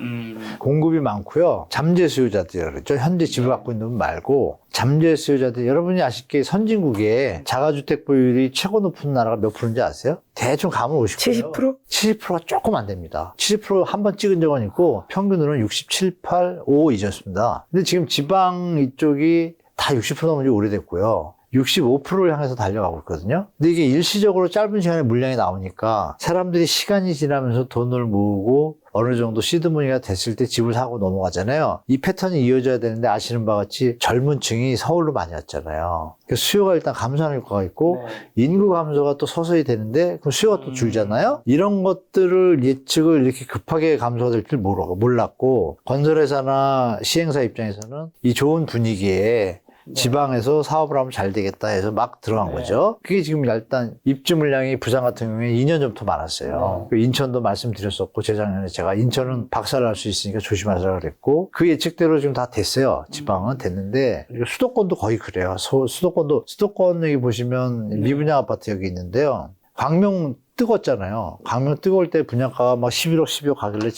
Speaker 1: 공급이 많고요. 잠재 수요자들, 그렇죠? 현재 집을 갖고 있는 분 말고 잠재 수요자들, 여러분이 아쉽게 선진국에 자가주택 보유율이 최고 높은 나라가 몇 프로인지 아세요? 대충 감을 오실 거예요.
Speaker 2: 70%?
Speaker 1: 70%가 조금 안 됩니다. 70% 한 번 찍은 적은 있고 평균으로는 67, 8, 5 이졌습니다. 근데 지금 지방 이쪽이 다 60% 넘은 지 오래됐고요. 65%를 향해서 달려가고 있거든요. 근데 이게 일시적으로 짧은 시간에 물량이 나오니까 사람들이 시간이 지나면서 돈을 모으고 어느 정도 시드머니가 됐을 때 집을 사고 넘어가잖아요. 이 패턴이 이어져야 되는데 아시는 바와 같이 젊은 층이 서울로 많이 왔잖아요. 그러니까 수요가 일단 감소하는 효과가 있고 인구 감소가 또 서서히 되는데 그럼 수요가 또 줄잖아요. 이런 것들을 예측을 이렇게 급하게 감소가 될 줄 몰랐고 건설회사나 시행사 입장에서는 이 좋은 분위기에 지방에서 사업을 하면 잘 되겠다 해서 막 들어간 거죠. 그게 지금 일단 입주 물량이 부산 같은 경우에 2년 전부터 많았어요. 인천도 말씀드렸었고 재작년에 제가 인천은 박살날 수 있으니까 조심하시라고 그랬고 그 예측대로 지금 다 됐어요. 지방은 됐는데 수도권도 거의 그래요. 수도권 여기 보시면 미분양 아파트 여기 있는데요. 광명 뜨겁잖아요. 광명 뜨거울 때 분양가가 막 11억, 12억 가길래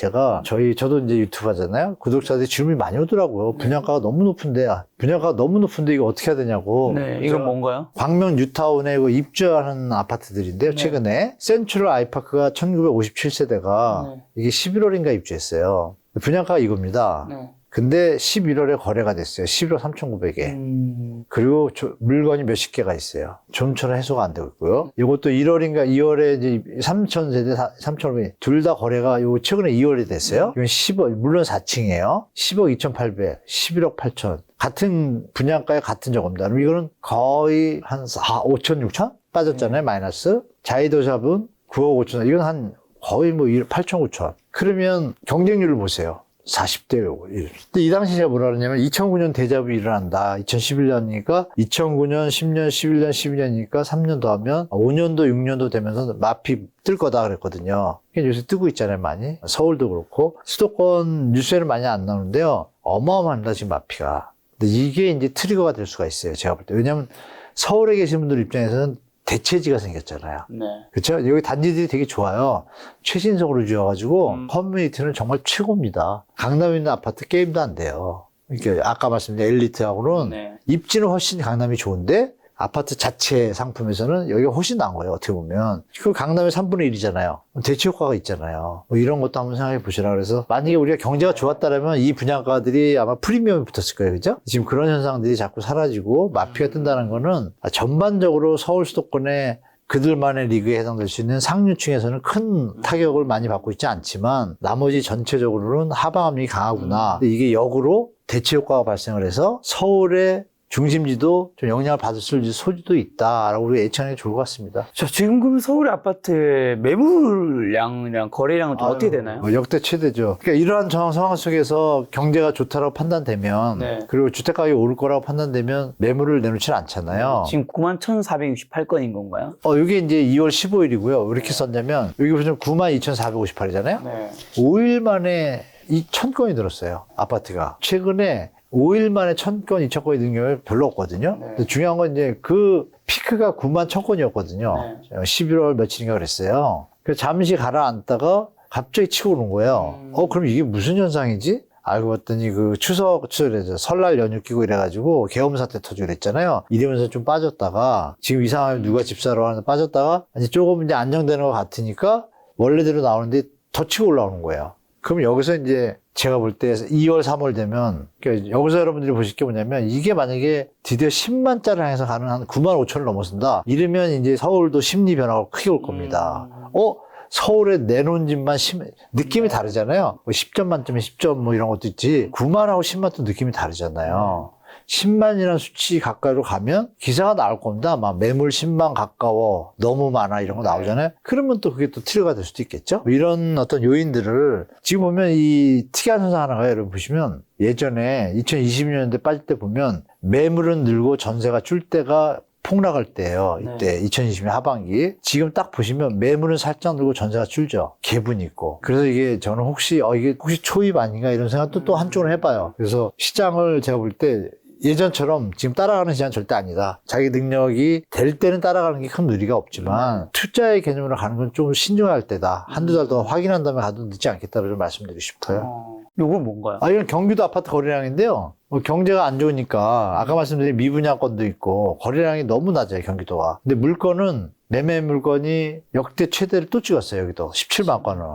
Speaker 1: 저도 이제 유튜브 하잖아요. 구독자들이 질문이 많이 오더라고요. 분양가가 너무 높은데 이거 어떻게 해야 되냐고.
Speaker 2: 네, 이건 뭔가요?
Speaker 1: 광명 뉴타운에 입주하는 아파트들인데요. 최근에 센트럴 아이파크가 1957세대가 이게 11월인가 입주했어요. 분양가가 이겁니다. 근데 11월에 거래가 됐어요. 11억 3,900에. 그리고 물건이 몇십 개가 있어요. 좀처럼 해소가 안 되고 있고요. 이것도 1월인가 2월에 이제 3,000세대, 3,500. 둘 다 거래가 요 최근에 2월에 됐어요. 이건 10억, 물론 4층이에요. 10억 2,800, 11억 8천. 같은 분양가에 같은 저겁니다. 그럼 이거는 거의 한 5천, 6천? 빠졌잖아요. 마이너스. 자이도샵은 9억 5천. 이건 한 거의 뭐 8천, 9천. 그러면 경쟁률을 보세요. 40대 5. 근데 이 당시 제가 뭐라 그러냐면 2009년 대자뷰 일어난다. 2011년이니까 2009년, 10년, 11년, 12년이니까 3년 더 하면 5년도, 6년도 되면서 마피 뜰 거다 그랬거든요. 요새 뜨고 있잖아요, 많이. 서울도 그렇고. 수도권 뉴스에는 많이 안 나오는데요. 어마어마합니다, 지금 마피가. 근데 이게 이제 트리거가 될 수가 있어요, 제가 볼 때. 왜냐면 서울에 계신 분들 입장에서는 대체지가 생겼잖아요. 그렇죠? 여기 단지들이 되게 좋아요. 최신석으로 지어가지고 커뮤니티는 정말 최고입니다. 강남에 있는 아파트 게임도 안 돼요. 그러니까 아까 말씀드린 엘리트하고는 입지는 훨씬 강남이 좋은데 아파트 자체 상품에서는 여기가 훨씬 나은 거예요. 어떻게 보면. 그 강남의 3분의 1이잖아요. 대체 효과가 있잖아요. 뭐 이런 것도 한번 생각해 보시라 그래서 만약에 우리가 경제가 좋았다면 이 분양가들이 아마 프리미엄이 붙었을 거예요. 그죠? 지금 그런 현상들이 자꾸 사라지고 마피가 뜬다는 거는 전반적으로 서울 수도권에 그들만의 리그에 해당될 수 있는 상류층에서는 큰 타격을 많이 받고 있지 않지만 나머지 전체적으로는 하방 압력이 강하구나. 근데 이게 역으로 대체 효과가 발생을 해서 서울의 중심지도 좀 영향을 받을 수 있는 소지도 있다라고 우리가 예측하는 게 좋을 것 같습니다.
Speaker 2: 자, 지금 그럼 서울의 아파트의 매물량이랑 거래량은 좀 어떻게 되나요?
Speaker 1: 역대 최대죠. 그러니까 이러한 상황 속에서 경제가 좋다라고 판단되면 그리고 주택가격이 오를 거라고 판단되면 매물을 내놓지는 않잖아요.
Speaker 2: 지금 91,468건인 건가요?
Speaker 1: 이게 이제 2월 15일이고요. 왜 이렇게 썼냐면 여기 보시면 92,458이잖아요. 5일 만에 2,000건이 늘었어요. 아파트가. 최근에 5일 만에 1,000건, 2,000건이 는 경우가 별로 없거든요. 근데 중요한 건 이제 그 피크가 91,000건이었거든요. 11월 며칠인가 그랬어요. 그래서 잠시 가라앉다가 갑자기 치고 오는 거예요. 그럼 이게 무슨 현상이지? 알고 봤더니 그 추석이죠. 설날 연휴 끼고 이래가지고 계엄 사태 터지고 그랬잖아요. 이러면서 좀 빠졌다가 지금 이 상황에 누가 집 사러 하는데 빠졌다가 이제 조금 이제 안정되는 것 같으니까 원래대로 나오는데 더 치고 올라오는 거예요. 그럼 여기서 이제 제가 볼 때 2월, 3월 되면 그러니까 여기서 여러분들이 보실 게 뭐냐면 이게 만약에 드디어 10만짜리 향해서 가는 한 9만 5천을 넘어선다. 이러면 이제 서울도 심리 변화가 크게 올 겁니다. 서울에 내놓은 집만 느낌이 다르잖아요. 10점 만점에 10점 뭐 이런 것도 있지. 9만하고 10만도 느낌이 다르잖아요. 10만이라는 수치 가까이로 가면 기사가 나올 겁니다. 막 매물 10만 가까워, 너무 많아 이런 거 나오잖아요. 그러면 또 그게 또 트리거가 될 수도 있겠죠. 이런 어떤 요인들을 지금 보면 이 특이한 현상 하나가 여러분 보시면 예전에 2020년대 빠질 때 보면 매물은 늘고 전세가 줄 때가 폭락할 때예요. 이때 2020년 하반기. 지금 딱 보시면 매물은 살짝 늘고 전세가 줄죠. 개분이 있고. 그래서 이게 저는 이게 혹시 초입 아닌가 이런 생각도 또 한쪽으로 해봐요. 그래서 시장을 제가 볼 때 예전처럼 지금 따라가는 시장 절대 아니다. 자기 능력이 될 때는 따라가는 게 큰 의리가 없지만 투자의 개념으로 가는 건 좀 신중할 때다. 한두 달 더 확인한 다음에 가도 늦지 않겠다고 좀 말씀드리고 싶어요.
Speaker 2: 요건 뭔가요?
Speaker 1: 이건 경기도 아파트 거래량인데요. 경제가 안 좋으니까 아까 말씀드린 미분양권도 있고 거래량이 너무 낮아요, 경기도가. 근데 물건은 매매 물건이 역대 최대를 또 찍었어요, 여기도. 17만 건을.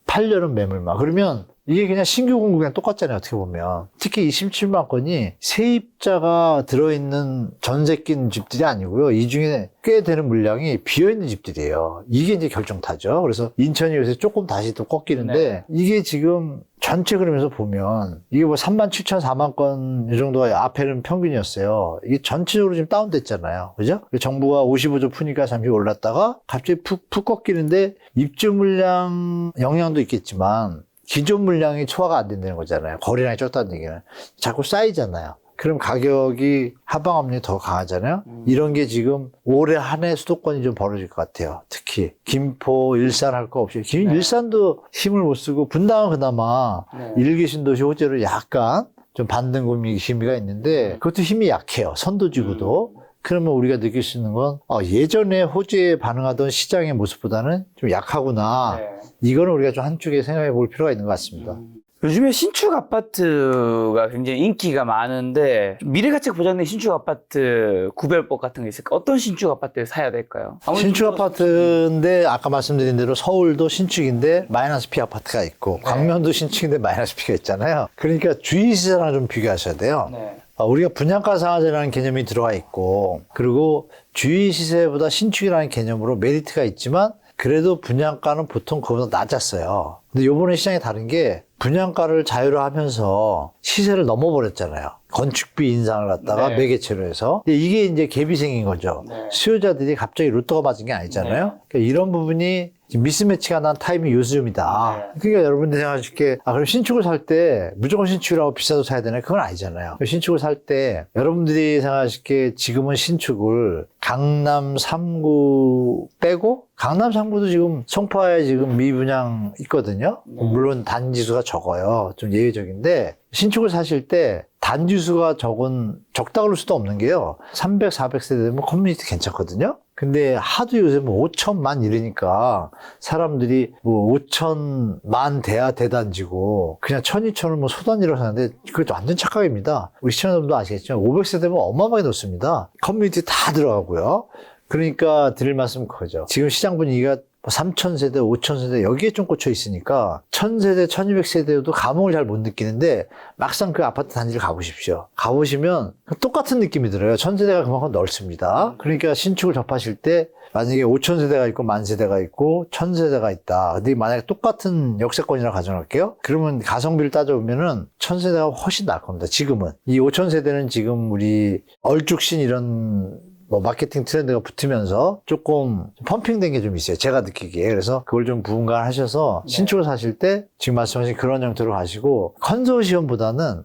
Speaker 1: 8년은 매물만. 그러면 이게 그냥 신규 공급이랑 똑같잖아요, 어떻게 보면. 특히 이 17만 건이 세입자가 들어있는 전세 낀 집들이 아니고요. 이 중에 꽤 되는 물량이 비어있는 집들이에요. 이게 이제 결정타죠. 그래서 인천이 요새 조금 다시 또 꺾이는데 이게 지금 전체 그러면서 보면 이게 뭐 3만 7천, 4만 건 이 정도가 앞에는 평균이었어요. 이게 전체적으로 지금 다운됐잖아요. 그죠? 정부가 55조 푸니까 잠시 올랐다가 갑자기 푹 꺾이는데 입주 물량 영향도 있겠지만 기존 물량이 소화가 안 된다는 거잖아요. 거래량이 적다는 얘기는. 자꾸 쌓이잖아요. 그럼 가격이 하방 압력이 더 강하잖아요. 이런 게 지금 올해 한 해 수도권이 좀 벌어질 것 같아요. 특히 김포, 일산 할 거 없이. 일산도 힘을 못 쓰고 분당은 그나마 일기 신도시 호재로 약간 좀 반등 심리가 있는데 그것도 힘이 약해요. 선도지구도. 그러면 우리가 느낄 수 있는 건 예전에 호재에 반응하던 시장의 모습보다는 좀 약하구나. 이거는 우리가 좀 한쪽에 생각해 볼 필요가 있는 것 같습니다.
Speaker 2: 요즘에 신축 아파트가 굉장히 인기가 많은데 미래가치가 보장된 신축 아파트 구별법 같은 게 있을까? 어떤 신축 아파트를 사야 될까요?
Speaker 1: 신축 아파트인데 아까 말씀드린 대로 서울도 신축인데 마이너스 P 아파트가 있고 광명도 신축인데 마이너스 P가 있잖아요. 그러니까 주위시세랑 좀 비교하셔야 돼요. 우리가 분양가 상한제라는 개념이 들어가 있고 그리고 주위시세보다 신축이라는 개념으로 메리트가 있지만 그래도 분양가는 보통 그보다 낮았어요. 근데 요번에 시장이 다른 게 분양가를 자유로 하면서 시세를 넘어버렸잖아요. 건축비 인상을 갖다가 매개체로 해서. 근데 이게 이제 갭이 생긴 거죠. 수요자들이 갑자기 로또가 맞은 게 아니잖아요. 그러니까 이런 부분이 미스매치가 난 타이밍 요즘이다. 그러니까 여러분들이 생각하실 게 그럼 신축을 살 때 무조건 신축이라고 비싸도 사야 되나? 그건 아니잖아요. 신축을 살 때 여러분들이 생각하실 게 지금은 신축을 강남 3구 빼고 강남 3구도 지금 송파에 지금 미분양 있거든요. 물론 단지수가 적어요. 좀 예외적인데 신축을 사실 때 단지수가 적다 그럴 수도 없는 게요. 300, 400세대 되면 커뮤니티 괜찮거든요. 근데 하도 요새 뭐 5천만 이러니까 사람들이 뭐 5천만 돼야 대단지고 그냥 1,000, 2천을 뭐 소단지라고 하는데 그것도 완전 착각입니다. 우리 시청자분도 아시겠지만 500세대면 어마어마하게 높습니다. 커뮤니티 다 들어가고요. 그러니까 드릴 말씀은 그거죠. 지금 시장 분위기가 3,000세대, 5,000세대 여기에 좀 꽂혀 있으니까 1,000세대, 1,200세대도 감흥을 잘 못 느끼는데 막상 그 아파트 단지를 가보십시오. 가보시면 똑같은 느낌이 들어요. 1,000세대가 그만큼 넓습니다. 그러니까 신축을 접하실 때 만약에 5,000세대가 있고 10,000세대가 있고 1,000세대가 있다. 근데 만약에 똑같은 역세권이라 가정할게요. 그러면 가성비를 따져보면은 1,000세대가 훨씬 나을 겁니다. 지금은. 이 5,000세대는 지금 우리 얼죽신 이런 마케팅 트렌드가 붙으면서 조금 펌핑된 게 좀 있어요. 제가 느끼기에. 그래서 그걸 좀 부분간 하셔서 신축을 사실 때 지금 말씀하신 그런 형태로 가시고 컨소시엄보다는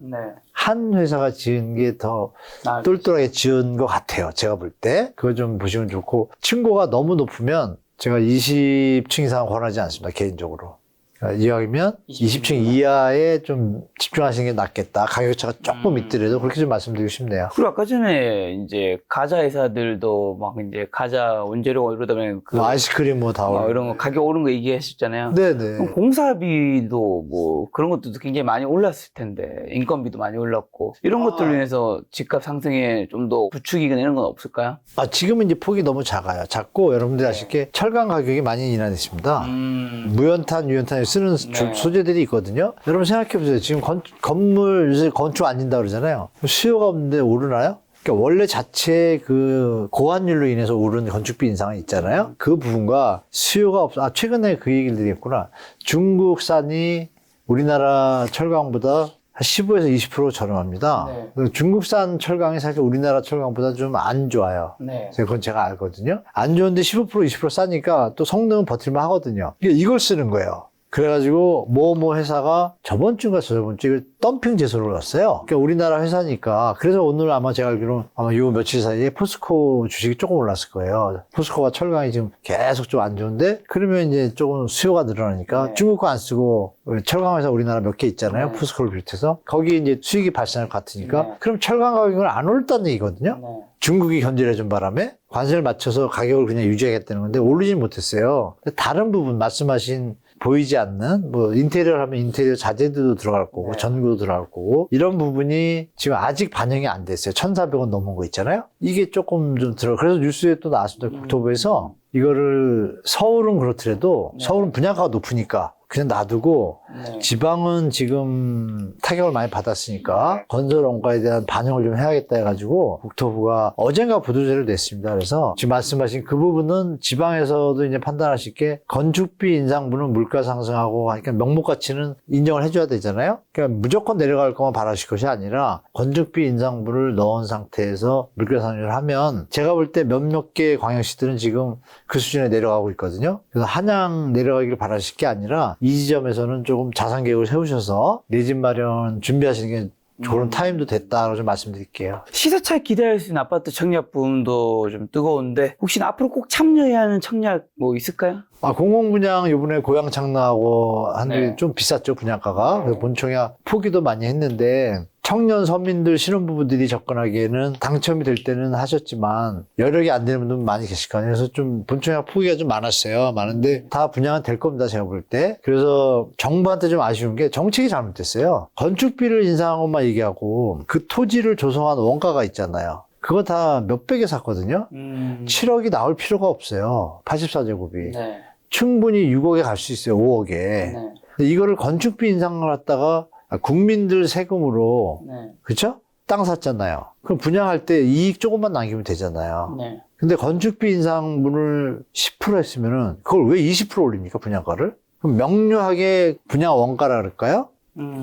Speaker 1: 한 회사가 지은 게 더 똘똘하게 지은 것 같아요. 제가 볼 때. 그거 좀 보시면 좋고 층고가 너무 높으면 제가 20층 이상 권하지 않습니다. 개인적으로. 그러니까 이왕이면 20층 이하에 좀 집중하시는 게 낫겠다. 가격차가 조금 있더라도 그렇게 좀 말씀드리고 싶네요.
Speaker 2: 그리고 아까 전에 이제 과자 회사들도 막 이제 과자 원재료 이러다 보면 그
Speaker 1: 뭐 아이스크림 뭐 다 오르고.
Speaker 2: 이런 거 가격 오른 거 얘기하셨잖아요.
Speaker 1: 네네.
Speaker 2: 그럼 공사비도 뭐 그런 것도 굉장히 많이 올랐을 텐데 인건비도 많이 올랐고 이런 것들로 인해서 집값 상승에 좀 더 부추기거나 이런 건 없을까요?
Speaker 1: 지금은 이제 폭이 너무 작아요. 작고 여러분들이 아실 게 철강 가격이 많이 인하됐습니다. 무연탄, 유연탄을 쓰는
Speaker 2: 네.
Speaker 1: 소재들이 있거든요. 여러분 생각해 보세요. 지금 건물 요새 건축 안 진다 그러잖아요. 수요가 없는데 오르나요? 그러니까 원래 자체 그 고환율로 인해서 오른 건축비 인상이 있잖아요. 그 부분과 수요가 최근에 그 얘기를 드리겠구나. 중국산이 우리나라 철강보다 한 15에서 20% 저렴합니다.
Speaker 2: 네.
Speaker 1: 중국산 철강이 사실 우리나라 철강보다 좀 안 좋아요.
Speaker 2: 네.
Speaker 1: 그건 제가 알거든요. 안 좋은데 15%, 20% 싸니까 또 성능은 버틸만 하거든요. 이걸 쓰는 거예요. 그래가지고 뭐 회사가 저번 주인가 저번 주에 덤핑 제소를 넣었어요. 그러니까 우리나라 회사니까. 그래서 오늘 아마 제가 알기로는 아마 요 며칠 사이에 포스코 주식이 조금 올랐을 거예요. 포스코가 철강이 지금 계속 좀 안 좋은데 그러면 이제 조금 수요가 늘어나니까
Speaker 2: 네. 중국
Speaker 1: 중국 거 안 쓰고 철강 회사 우리나라 몇 개 있잖아요.
Speaker 2: 네.
Speaker 1: 포스코를 비롯해서 거기 이제 수익이 발생할 것 같으니까
Speaker 2: 네.
Speaker 1: 그럼 철강 가격은 안 오른다는 얘기거든요.
Speaker 2: 네.
Speaker 1: 중국이 견제를 해준 바람에 관세를 맞춰서 가격을 그냥 유지하겠다는 건데 오르진 못했어요. 다른 부분 말씀하신 보이지 않는 뭐 인테리어를 하면 인테리어 자재들도 들어갈 거고
Speaker 2: 네.
Speaker 1: 전구도 들어갈 거고 이런 부분이 지금 아직 반영이 안 됐어요. 1,400원 넘은 거 있잖아요. 이게 조금 좀 그래서 뉴스에 또 나왔습니다. 국토부에서 이거를 서울은 그렇더라도
Speaker 2: 네.
Speaker 1: 서울은 분양가가 높으니까 그냥 놔두고
Speaker 2: 네.
Speaker 1: 지방은 지금 타격을 많이 받았으니까 건설 원가에 대한 반영을 좀 해야겠다 해가지고 국토부가 어젠가 보도자료를 냈습니다. 그래서 지금 말씀하신 그 부분은 지방에서도 이제 판단하실 게 건축비 인상분은 물가 상승하고 하니까 명목 가치는 인정을 해줘야 되잖아요. 그러니까 무조건 내려갈 것만 바라실 것이 아니라 건축비 인상분을 넣은 상태에서 물가 상승을 하면 제가 볼 때 몇몇 개 광역시들은 지금 그 수준에 내려가고 있거든요. 그래서 한양 내려가기를 바라실 게 아니라 이 지점에서는 조금 자산 계획을 세우셔서 내 집 마련 준비하시는 게 그런 타임도 됐다고 좀 말씀드릴게요.
Speaker 2: 시세차익 기대할 수 있는 아파트 청약 부분도 좀 뜨거운데 혹시 앞으로 꼭 참여해야 하는 청약 뭐 있을까요?
Speaker 1: 공공분양 요번에 고양 창나하고 한데
Speaker 2: 네.
Speaker 1: 좀 비쌌죠, 분양가가. 그래서 본청약 포기도 많이 했는데 청년 서민들 신혼부부들이 접근하기에는 당첨이 될 때는 하셨지만 여력이 안 되는 분들 많이 계실 거예요. 그래서 좀 본청약 포기가 좀 많았어요. 많은데 다 분양은 될 겁니다, 제가 볼 때. 그래서 정부한테 좀 아쉬운 게 정책이 잘못됐어요. 건축비를 인상한 것만 얘기하고 그 토지를 조성한 원가가 있잖아요. 그거 다 몇백에 샀거든요. 7억이 나올 필요가 없어요. 84제곱이.
Speaker 2: 네.
Speaker 1: 충분히 6억에 갈 수 있어요. 5억에.
Speaker 2: 네.
Speaker 1: 근데 이거를 건축비 인상을 갖다가 국민들 세금으로
Speaker 2: 네.
Speaker 1: 그렇죠? 땅 샀잖아요. 그럼 분양할 때 이익 조금만 남기면 되잖아요.
Speaker 2: 네.
Speaker 1: 근데 건축비 인상분을 10% 했으면은 그걸 왜 20% 올립니까? 분양가를? 그럼 명료하게 분양 원가라 그럴까요?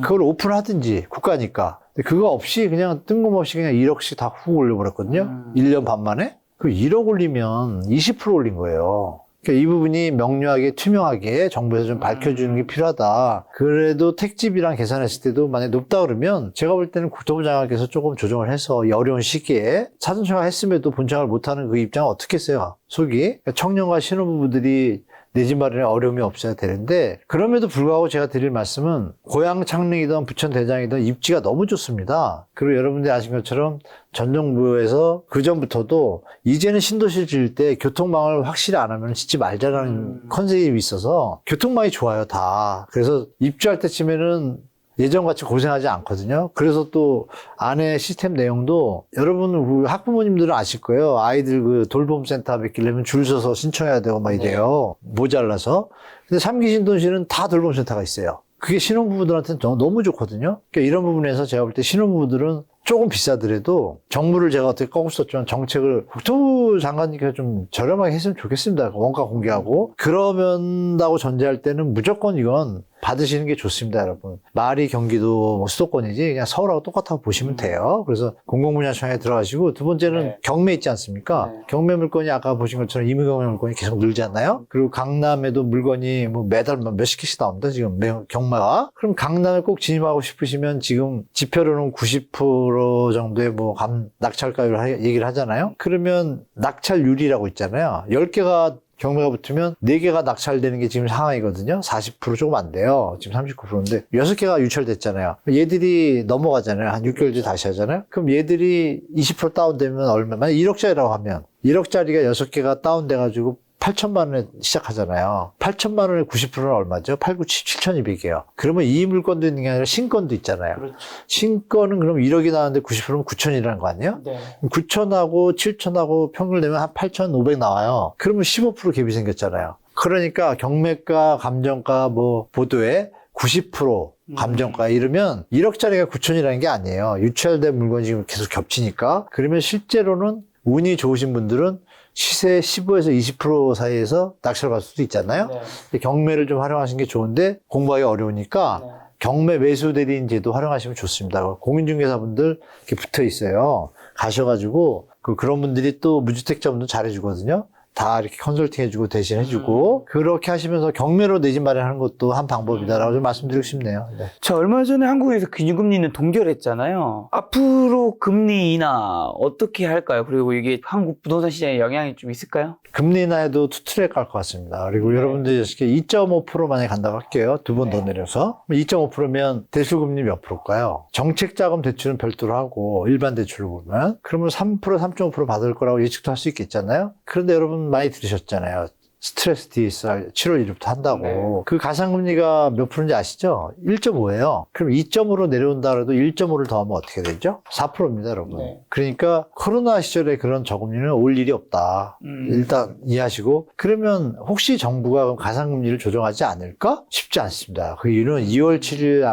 Speaker 1: 그걸 오픈하든지 국가니까. 근데 그거 없이 그냥 뜬금없이 그냥 1억씩 다 훅 올려버렸거든요. 1년 반 만에. 그 1억 올리면 20% 올린 거예요. 그러니까 이 부분이 명료하게 투명하게 정부에서 좀 밝혀주는 게 필요하다. 그래도 택지비랑 계산했을 때도 만약에 높다 그러면 제가 볼 때는 국토부 장관께서 조금 조정을 해서 이 어려운 시기에 사전청약 했음에도 본청약을 못하는 그 입장은 어떻게 했어요? 속이. 그러니까 청년과 신혼부부들이 내 집 마련에 어려움이 없어야 되는데 그럼에도 불구하고 제가 드릴 말씀은 고향 창릉이든 부천 대장이든 입지가 너무 좋습니다. 그리고 여러분들이 아신 것처럼 전 정부에서 그전부터도 이제는 신도시를 지을 때 교통망을 확실히 안 하면 짓지 말자라는 컨셉이 있어서 교통망이 좋아요, 다. 그래서 입주할 때쯤에는 예전같이 고생하지 않거든요. 그래서 또 안에 시스템 내용도 여러분 학부모님들은 아실 거예요. 아이들 그 돌봄센터 맺기려면 줄 서서 신청해야 되고 막 이래요. 모자라서. 근데 3기 신도시는 다 돌봄센터가 있어요. 그게 신혼부부들한테는 너무 좋거든요. 그러니까 이런 부분에서 제가 볼 때 신혼부부들은 조금 비싸더라도 정부를 제가 어떻게 꺾을 수 없지만 정책을 국토부 장관님께서 좀 저렴하게 했으면 좋겠습니다. 원가 공개하고. 그러면다고 전제할 때는 무조건 이건 받으시는 게 좋습니다, 여러분. 말이 경기도 뭐 수도권이지 그냥 서울하고 똑같다고 보시면 돼요. 그래서 공공분야청에 들어가시고 두 번째는
Speaker 2: 네.
Speaker 1: 경매 있지 않습니까?
Speaker 2: 네. 경매
Speaker 1: 물건이 아까 보신 것처럼 임의경매 물건이 계속 늘지 않나요? 그리고 강남에도 물건이 뭐 매달 몇십 개씩 나옵니다, 지금 경매가. 그럼 강남에 꼭 진입하고 싶으시면 지금 지표로는 90% 정도의 뭐 낙찰가율을 얘기를 하잖아요. 그러면 낙찰률이라고 있잖아요. 10개가 경매가 붙으면 4개가 낙찰되는 게 지금 상황이거든요. 40% 조금 안 돼요. 지금 39%인데 6개가 유찰됐잖아요. 얘들이 넘어가잖아요. 한 6개월 뒤에 다시 하잖아요. 그럼 얘들이 20% 다운되면 얼마만 1억짜리라고 하면 1억짜리가 6개가 다운돼가지고 8천만 원에 시작하잖아요. 8천만 원의 90%는 얼마죠? 8, 9, 7, 7,200이에요. 그러면 이 물건도 있는 게 아니라 신건도 있잖아요.
Speaker 2: 그렇죠.
Speaker 1: 신건은 그럼 1억이 나왔는데 90%면 9천이라는 거 아니에요?
Speaker 2: 네.
Speaker 1: 9천하고 7천하고 평균을 내면 한 8,500 나와요. 그러면 15% 갭이 생겼잖아요. 그러니까 경매가, 감정가, 뭐 보도에 90% 감정가 이러면 1억짜리가 9천이라는 게 아니에요. 유찰된 물건이 지금 계속 겹치니까. 그러면 실제로는 운이 좋으신 분들은 시세 15에서 20% 사이에서 낙찰을 받을 수도 있잖아요.
Speaker 2: 네.
Speaker 1: 경매를 좀 활용하시는 게 좋은데 공부하기 어려우니까
Speaker 2: 네.
Speaker 1: 경매 매수 대리인 제도 활용하시면 좋습니다. 공인중개사분들 이렇게 붙어 있어요. 가셔가지고 그런 분들이 또 무주택자분들 잘해주거든요. 다 이렇게 컨설팅 해주고 대신 해주고 그렇게 하시면서 경매로 내 집 마련하는 것도 한 방법이다라고 좀 말씀드리고 싶네요. 네.
Speaker 2: 저 얼마 전에 한국에서 기준금리는 동결했잖아요. 앞으로 금리 인하 어떻게 할까요? 그리고 이게 한국 부동산 시장에 영향이 좀 있을까요?
Speaker 1: 금리 인하에도 투트랙 갈 것 같습니다. 그리고
Speaker 2: 네.
Speaker 1: 여러분들이 2.5% 만약에 간다고 할게요. 2번 더
Speaker 2: 네.
Speaker 1: 내려서. 2.5%면 대출금리 몇 프로일까요? 정책자금 대출은 별도로 하고 일반 대출을 보면 그러면 3%, 3.5% 받을 거라고 예측도 할 수 있겠잖아요. 그런데 여러분 많이 들으셨잖아요. 스트레스 DSR 7월 1일부터 한다고.
Speaker 2: 네.
Speaker 1: 그 가상금리가 몇 프로인지 아시죠? 1.5예요. 그럼 2.5로 내려온다 그래도 1.5를 더하면 어떻게 되죠? 4%입니다, 여러분.
Speaker 2: 네.
Speaker 1: 그러니까 코로나 시절에 그런 저금리는 올 일이 없다. 일단 이해하시고 그러면 혹시 정부가 그럼 가상금리를 조정하지 않을까? 쉽지 않습니다. 그 이유는 2월 7일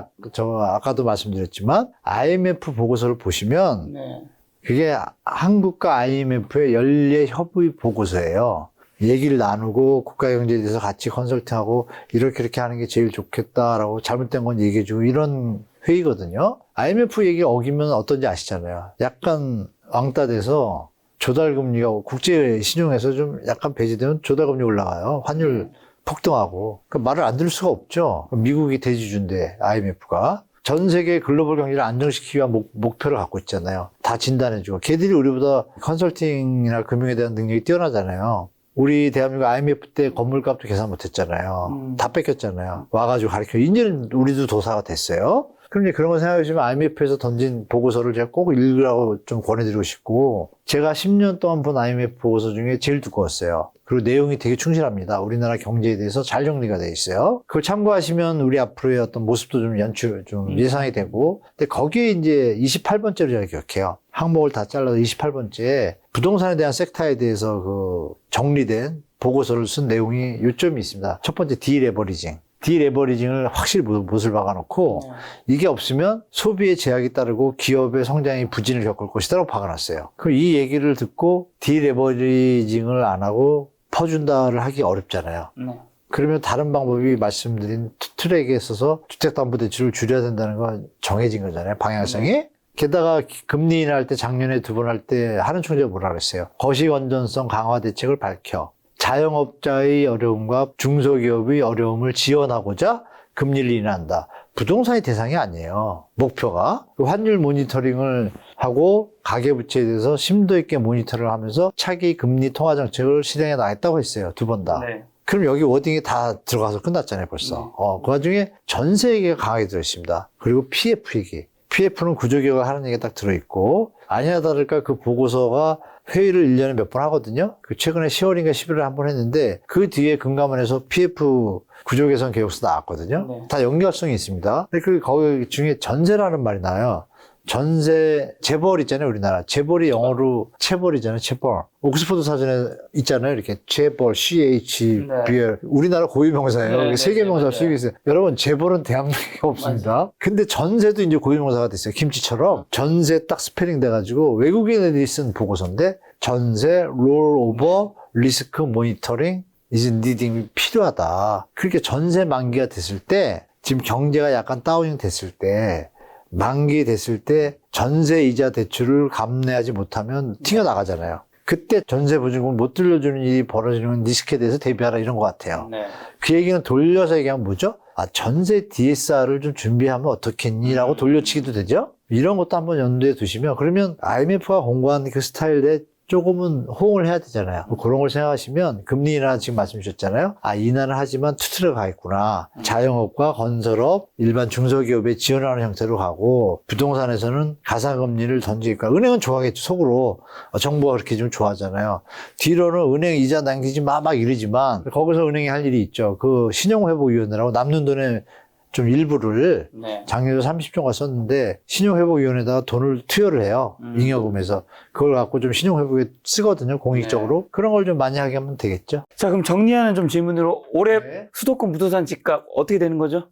Speaker 1: 아까도 말씀드렸지만 IMF 보고서를 보시면
Speaker 2: 네.
Speaker 1: 그게 한국과 IMF의 연례 협의 보고서예요. 얘기를 나누고 국가경제에 대해서 같이 컨설팅하고 이렇게 하는 게 제일 좋겠다라고 잘못된 건 얘기해주고 이런 회의거든요. IMF 얘기 어기면 어떤지 아시잖아요. 약간 왕따 돼서 조달금리가 국제 신용에서 좀 약간 배제되면 조달금리 올라가요. 환율 폭등하고. 그 말을 안 들을 수가 없죠. 미국이 대주주인데 IMF가. 전 세계 글로벌 경제를 안정시키기 위한 목표를 갖고 있잖아요. 다 진단해주고. 걔들이 우리보다 컨설팅이나 금융에 대한 능력이 뛰어나잖아요. 우리 대한민국 IMF 때 건물값도 계산 못했잖아요. 다 뺏겼잖아요. 와가지고 가르쳐. 이제는 우리도 도사가 됐어요. 그럼 이제 그런 거 생각해보시면 IMF에서 던진 보고서를 제가 꼭 읽으라고 좀 권해드리고 싶고, 제가 10년 동안 본 IMF 보고서 중에 제일 두꺼웠어요. 그리고 내용이 되게 충실합니다. 우리나라 경제에 대해서 잘 정리가 돼 있어요. 그걸 참고하시면 우리 앞으로의 어떤 모습도 좀 예상이 되고, 근데 거기에 이제 28번째로 제가 기억해요. 항목을 다 잘라서 28번째에 부동산에 대한 섹터에 대해서 정리된 보고서를 쓴 내용이 요점이 있습니다. 첫 번째, 디레버리징. 디레버리징을 확실히 못을 박아놓고 이게 없으면 소비의 제약이 따르고 기업의 성장이 부진을 겪을 것이라고 박아놨어요. 그럼 이 얘기를 듣고 디레버리징을 안 하고 퍼준다를 하기 어렵잖아요.
Speaker 2: 네.
Speaker 1: 그러면 다른 방법이 말씀드린 트랙에 있어서 주택담보대출을 줄여야 된다는 건 정해진 거잖아요. 방향성이. 게다가 금리 인하할 때 작년에 2번 할 때 하는 총재가 뭐라 그랬어요. 거시 건전성 강화 대책을 밝혀 자영업자의 어려움과 중소기업의 어려움을 지원하고자 금리를 인하한다. 부동산이 대상이 아니에요. 목표가. 환율 모니터링을 하고 가계부채에 대해서 심도 있게 모니터를 하면서 차기 금리 통화 정책을 실행해 나가겠다고 했어요. 2번 다.
Speaker 2: 네.
Speaker 1: 그럼 여기 워딩이 다 들어가서 끝났잖아요, 벌써. 그 와중에 전세 얘기가 강하게 들어있습니다. 그리고 PF 얘기. PF는 구조개혁을 하는 얘기가 딱 들어있고, 아니나 다를까 그 보고서가 회의를 1년에 몇 번 하거든요. 최근에 10월인가 11월에 한 번 했는데, 그 뒤에 금감원에서 PF 구조개선 계획서 나왔거든요.
Speaker 2: 네.
Speaker 1: 다 연결성이 있습니다. 근데 거기 중에 전세라는 말이 나와요. 전세, 재벌 있잖아요, 우리나라. 재벌이 영어로 체벌이잖아요, 체벌. 옥스퍼드 사전에 있잖아요, 이렇게. 재벌, CHBL. 우리나라 고유명사예요.
Speaker 2: 네,
Speaker 1: 세계명사
Speaker 2: 네,
Speaker 1: 쓰고 있어요. 여러분, 재벌은 대한민국에 없습니다.
Speaker 2: 맞아요.
Speaker 1: 근데 전세도 이제 고유명사가 됐어요. 김치처럼. 전세 딱 스페링 돼가지고 외국인들이 쓴 보고서인데, 전세, 롤오버, 리스크 모니터링, 이제 니딩이 필요하다. 그렇게 전세 만기가 됐을 때, 지금 경제가 약간 다우닝 됐을 때, 만기 됐을 때 전세 이자 대출을 감내하지 못하면 튕겨나가잖아요. 그때 전세 보증금을 못 들려주는 일이 벌어지는 리스크에 대해서 대비하라 이런 것 같아요.
Speaker 2: 네.
Speaker 1: 그 얘기는 돌려서 얘기하면 뭐죠? 전세 DSR을 좀 준비하면 어떻겠니? 라고 돌려치기도 되죠? 이런 것도 한번 염두에 두시면 그러면 IMF가 공부한 그 스타일에 조금은 호응을 해야 되잖아요. 그런 걸 생각하시면 금리 인하 지금 말씀 주셨잖아요. 아, 인하는 하지만 투트랙 가겠구나. 자영업과 건설업, 일반 중소기업에 지원하는 형태로 가고 부동산에서는 가상금리를 던지니까 은행은 좋아하겠죠. 속으로. 정부가 그렇게 좀 좋아하잖아요. 뒤로는 은행 이자 남기지 마 막 이러지만 거기서 은행이 할 일이 있죠. 그 신용회복위원회라고 남는 돈에 좀 일부를
Speaker 2: 네.
Speaker 1: 작년에 30조가 썼는데 신용회복위원회에다가 돈을 투여를 해요. 잉여금에서. 그걸 갖고 좀 신용회복에 쓰거든요. 공익적으로. 그런 걸 좀 많이 하게 하면 되겠죠.
Speaker 2: 자, 그럼 정리하는 좀 질문으로 올해
Speaker 1: 네.
Speaker 2: 수도권 부동산 집값 어떻게 되는 거죠?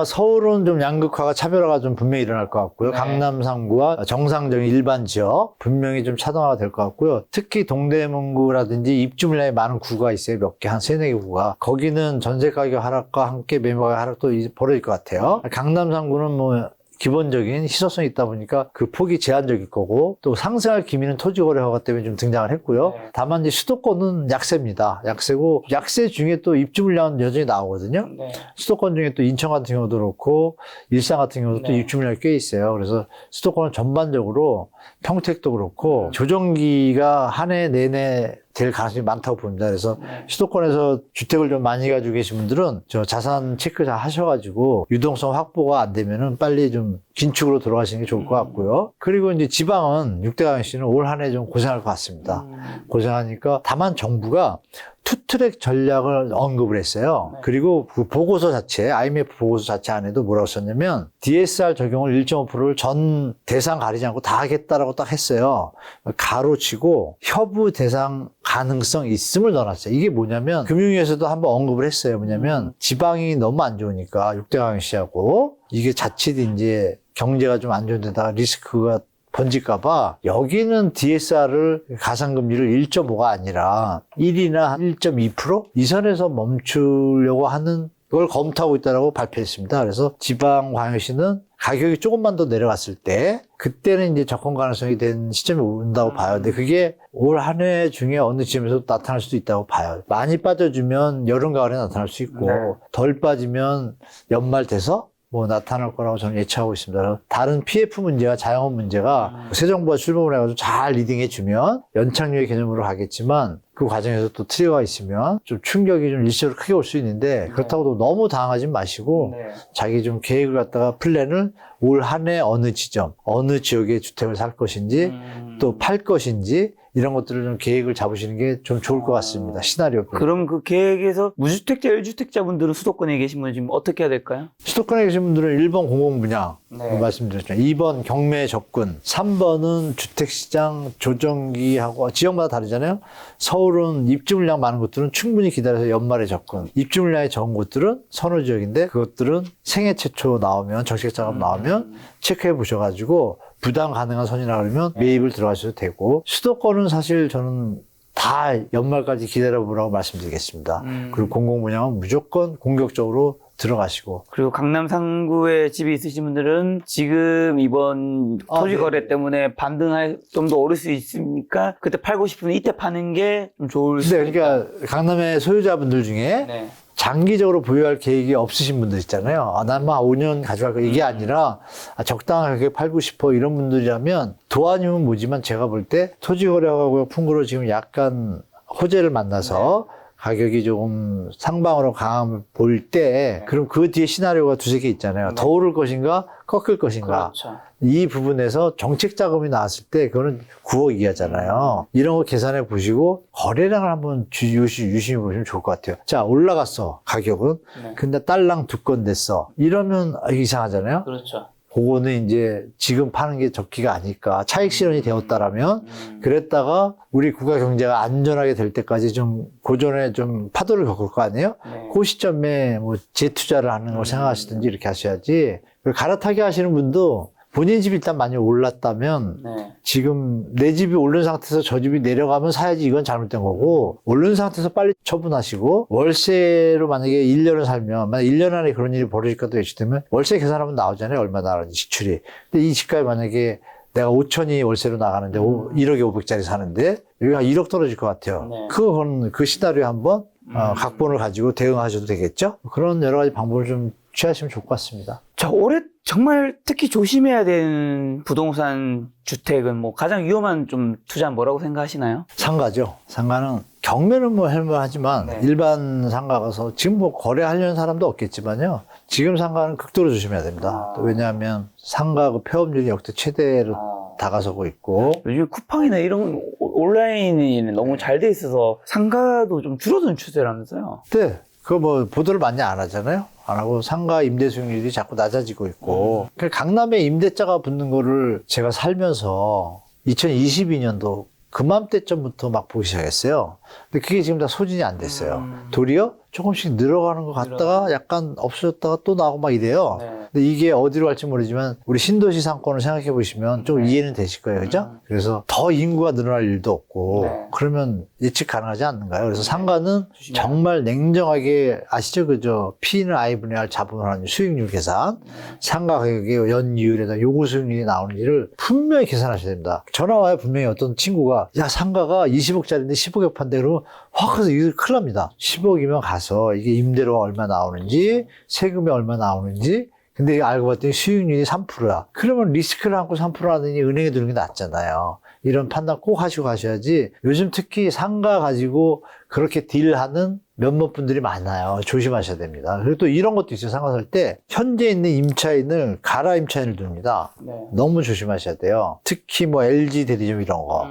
Speaker 1: 서울은 좀 양극화가 차별화가 좀 분명히 일어날 것 같고요.
Speaker 2: 네.
Speaker 1: 강남 3구와 정상적인 일반 지역 분명히 좀 차등화가 될 것 같고요. 특히 동대문구라든지 입주 물량이 많은 구가 있어요. 몇 개, 한 3-4개 구가. 거기는 전세 가격 하락과 함께 매매 가격 하락도 벌어질 것 같아요. 강남 3구는 뭐 기본적인 희소성이 있다 보니까 그 폭이 제한적일 거고 또 상승할 기미는 토지거래 허가 때문에 좀 등장을 했고요.
Speaker 2: 네.
Speaker 1: 다만 이제 수도권은 약세입니다. 약세고 약세 중에 또 입주 물량은 여전히 나오거든요.
Speaker 2: 네.
Speaker 1: 수도권 중에 또 인천 같은 경우도 그렇고 일산 같은 경우도 또
Speaker 2: 네.
Speaker 1: 입주 물량이 꽤 있어요. 그래서 수도권은 전반적으로 평택도 그렇고 조정기가 한 해 내내 될 가능성이 많다고 봅니다. 그래서 수도권에서 주택을 좀 많이 가지고 계신 분들은 저 자산 체크 잘 하셔가지고 유동성 확보가 안 되면은 빨리 좀 긴축으로 들어가시는 게 좋을 것 같고요. 그리고 이제 지방은 육대강 씨는 올 한 해 좀 고생할 것 같습니다. 고생하니까 다만 정부가 투트랙 전략을 언급을 했어요.
Speaker 2: 네.
Speaker 1: 그리고 그 보고서 자체, IMF 보고서 자체 안에도 뭐라고 썼냐면 DSR 적용을 1.5%를 전 대상 가리지 않고 다 하겠다라고 딱 했어요. 가로치고 협의 대상 가능성 있음을 넣어놨어요. 이게 뭐냐면 금융위에서도 한번 언급을 했어요. 뭐냐면 지방이 너무 안 좋으니까 육대강시하고 이게 자칫 이제 경제가 좀 안 좋은 데다가 리스크가 번질까봐 여기는 DSR을 가상금리를 1.5가 아니라 1이나 1.2% 이 선에서 멈추려고 하는 걸 검토하고 있다고 발표했습니다. 그래서 지방광역시는 가격이 조금만 더 내려갔을 때 그때는 이제 접근 가능성이 된 시점이 온다고 봐요. 근데 그게 올 한 해 중에 어느 지점에서 나타날 수도 있다고 봐요. 많이 빠져주면 여름 가을에 나타날 수 있고
Speaker 2: 네.
Speaker 1: 덜 빠지면 연말 돼서 뭐 나타날 거라고 저는 예측하고 있습니다. 다른 PF 문제와 자영업 문제가 새 정부가 출범을 해가지고 잘 리딩해주면 연착륙의 개념으로 가겠지만 그 과정에서 또 트리거가 있으면 좀 충격이 좀 일시적으로 크게 올 수 있는데 그렇다고 너무 당하지 마시고
Speaker 2: 네.
Speaker 1: 자기 좀 계획을 갖다가 플랜을 올 한 해 어느 지점, 어느 지역에 주택을 살 것인지 또 팔 것인지 이런 것들을 좀 계획을 잡으시는 게 좀 좋을 것 같습니다. 시나리오.
Speaker 2: 그럼 그 계획에서 무주택자, 1주택자분들은 수도권에 계신 분 지금 어떻게 해야 될까요?
Speaker 1: 수도권에 계신 분들은 1번 공공분양
Speaker 2: 네.
Speaker 1: 말씀드렸죠. 2번 경매 접근, 3번은 주택시장 조정기하고 지역마다 다르잖아요. 서울은 입주 물량 많은 곳들은 충분히 기다려서 연말에 접근. 입주 물량이 적은 곳들은 선호 지역인데 그것들은 생애 최초 나오면 정책 자금 나오면 체크해 보셔가지고 부담 가능한 선이라 그러면 매입을 들어가셔도 되고 수도권은 사실 저는 다 연말까지 기다려보라고 말씀드리겠습니다. 그리고 공공분양은 무조건 공격적으로 들어가시고.
Speaker 2: 그리고 강남 상구에 집이 있으신 분들은 지금 이번 토지 거래 때문에 반등할 좀 더 오를 수 있으니까 그때 팔고 싶으면 이때 파는 게 좀 좋을 수
Speaker 1: 네, 그러니까 강남의 소유자분들 중에
Speaker 2: 네.
Speaker 1: 장기적으로 보유할 계획이 없으신 분들 있잖아요. 난 막 5년 가져갈 거 이게 아니라 적당한 가격에 팔고 싶어 이런 분들이라면 도안이면 뭐지만 제가 볼 때 토지거래하고 풍구로 지금 약간 호재를 만나서 가격이 조금 상방으로 강함을 볼 때 그럼 그 뒤에 시나리오가 두세 개 있잖아요. 더 오를 것인가 꺾일 것인가.
Speaker 2: 그렇죠.
Speaker 1: 이 부분에서 정책 자금이 나왔을 때 그거는 9억 이하잖아요. 이런 거 계산해 보시고 거래량을 한번 유심히 보시면 좋을 것 같아요. 자, 올라갔어. 가격은.
Speaker 2: 네.
Speaker 1: 근데 딸랑 두 건 됐어. 이러면 이상하잖아요.
Speaker 2: 그렇죠.
Speaker 1: 그거는 이제 지금 파는 게 적기가 아닐까. 차익 실현이 되었다라면 그랬다가 우리 국가 경제가 안전하게 될 때까지 좀 고전에 좀 파도를 겪을 거 아니에요?
Speaker 2: 네.
Speaker 1: 그 시점에 뭐 재투자를 하는 걸 생각하시든지 이렇게 하셔야지. 그리고 갈아타기 하시는 분도 본인 집이 일단 많이 올랐다면
Speaker 2: 네.
Speaker 1: 지금 내 집이 오른 상태에서 저 집이 내려가면 사야지 이건 잘못된 거고 오른 상태에서 빨리 처분하시고 월세로 만약에 1년을 살면 만약 1년 안에 그런 일이 벌어질 것도 예측되면 월세 계산하면 나오잖아요. 얼마 나가는지 지출이. 근데 이 집값이 만약에 내가 5천이 월세로 나가는데 1억에 500짜리 사는데 여기가 1억 떨어질 것 같아요.
Speaker 2: 네.
Speaker 1: 그건 그 시나리오 한번 각본을 가지고 대응하셔도 되겠죠. 그런 여러 가지 방법을 좀 취하시면 좋을 것 같습니다.
Speaker 2: 자, 올해 정말 특히 조심해야 되는 부동산 주택은 뭐 가장 위험한 좀 투자는 뭐라고 생각하시나요?
Speaker 1: 상가죠. 상가는 경매는 뭐 할만하지만
Speaker 2: 네.
Speaker 1: 일반 상가 가서 지금 뭐 거래하려는 사람도 없겠지만요. 지금 상가는 극도로 조심해야 됩니다. 또 왜냐하면 상가 그 폐업률이 역대 최대로 다가서고 있고
Speaker 2: 요즘 쿠팡이나 이런 온라인이 너무 잘 돼 있어서 상가도 좀 줄어드는 추세라면서요.
Speaker 1: 네. 그거 뭐 보도를 많이 안 하잖아요. 안 하고 상가 임대 수익률이 자꾸 낮아지고 있고 강남에 임대차가 붙는 거를 제가 살면서 2022년도 그맘때쯤부터 막 보기 시작했어요. 근데 그게 지금 다 소진이 안 됐어요. 도리어 조금씩 늘어가는 것 같다가 약간 없어졌다가 또 나오고 막 이래요.
Speaker 2: 네.
Speaker 1: 근데 이게 어디로 갈지 모르지만 우리 신도시 상권을 생각해 보시면 좀 이해는 되실 거예요. 그죠? 그래서 더 인구가 늘어날 일도 없고
Speaker 2: 네.
Speaker 1: 그러면 예측 가능하지 않는가요? 그래서 상가는 정말 냉정하게 아시죠? 그죠? P는 I분의 R 자본을 하는 수익률 계산. 상가 가격의 연이율에다 요구 수익률이 나오는지를 분명히 계산하셔야 됩니다. 전화 와요. 분명히 어떤 친구가 야 상가가 20억짜리인데 10억에 판대 그러면 확 해서 이거 큰일 납니다. 10억이면 가서 이게 임대료가 얼마 나오는지 세금이 얼마 나오는지 근데 알고 봤더니 수익률이 3%야. 그러면 리스크를 안고 3% 하더니 은행에 두는 게 낫잖아요. 이런 판단 꼭 하시고 가셔야지. 요즘 특히 상가 가지고 그렇게 딜하는 몇몇 분들이 많아요. 조심하셔야 됩니다. 그리고 또 이런 것도 있어요. 상가 살 때 현재 있는 임차인을 가라 임차인을 둡니다.
Speaker 2: 네.
Speaker 1: 너무 조심하셔야 돼요. 특히 뭐 LG 대리점 이런 거.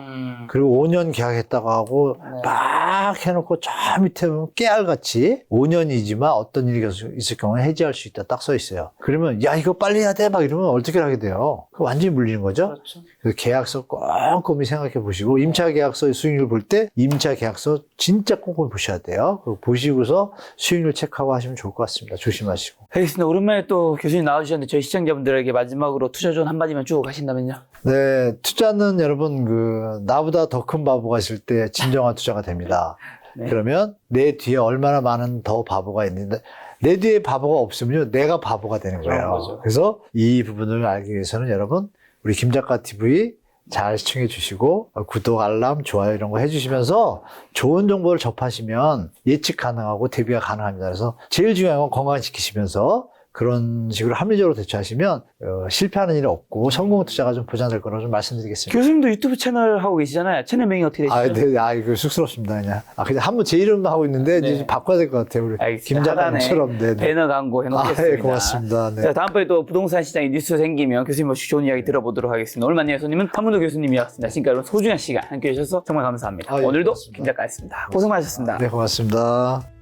Speaker 1: 그리고 5년 계약했다고 하고 막 해놓고 저 밑에 보면 깨알같이 5년이지만 어떤 일이 계속 있을 경우에 해지할 수 있다 딱 써 있어요. 그러면 야 이거 빨리 해야 돼 막 이러면 어떻게 하게 돼요? 그거 완전히 물리는 거죠.
Speaker 2: 그렇죠.
Speaker 1: 그래서 계약서 꼼꼼히 생각해 보시고 임차 계약서의 수익률 볼 때 임차 계약서 진짜 꼼꼼히 보셔야 돼요. 그리고 보시고서 수익률 체크하고 하시면 좋을 것 같습니다. 조심하시고.
Speaker 2: 알겠습니다. 오랜만에 또 교수님 나와주셨는데 저희 시청자분들에게 마지막으로 투자 조언 한마디만 주고 가신다면요?
Speaker 1: 네, 투자는 여러분 나보다 더 큰 바보가 있을 때 진정한 투자가 됩니다.
Speaker 2: 네.
Speaker 1: 그러면 내 뒤에 얼마나 많은 더 바보가 있는데 내 뒤에 바보가 없으면요 내가 바보가 되는
Speaker 2: 그런
Speaker 1: 거예요.
Speaker 2: 거죠.
Speaker 1: 그래서 이 부분을 알기 위해서는 여러분 우리 김작가 TV 잘 시청해 주시고 구독, 알람, 좋아요 이런 거 해주시면서 좋은 정보를 접하시면 예측 가능하고 대비가 가능합니다. 그래서 제일 중요한 건 건강 지키시면서 그런 식으로 합리적으로 대처하시면 실패하는 일이 없고 성공 투자가 좀 보장될 거라고 좀 말씀드리겠습니다.
Speaker 2: 교수님도 유튜브 채널 하고 계시잖아요. 채널명이 어떻게 되시죠?
Speaker 1: 이거 쑥스럽습니다, 그냥. 그냥 한번 제 이름만 하고 있는데,
Speaker 2: 네.
Speaker 1: 이제 바꿔야 될 것 같아요, 우리.
Speaker 2: 알겠습니다.
Speaker 1: 김작가님처럼. 네.
Speaker 2: 배너 광고 해놓겠습니다.
Speaker 1: 네, 고맙습니다. 네.
Speaker 2: 자, 다음번에 또 부동산 시장에 뉴스 생기면 교수님 모시고 좋은 이야기 들어보도록 하겠습니다. 오늘 만난 교수님은 한문도 교수님이었습니다. 지금까지 여러분 소중한 시간 함께 해주셔서 정말 감사합니다.
Speaker 1: 아, 예,
Speaker 2: 오늘도
Speaker 1: 고맙습니다.
Speaker 2: 김 작가였습니다. 고생 많으셨습니다.
Speaker 1: 네, 고맙습니다.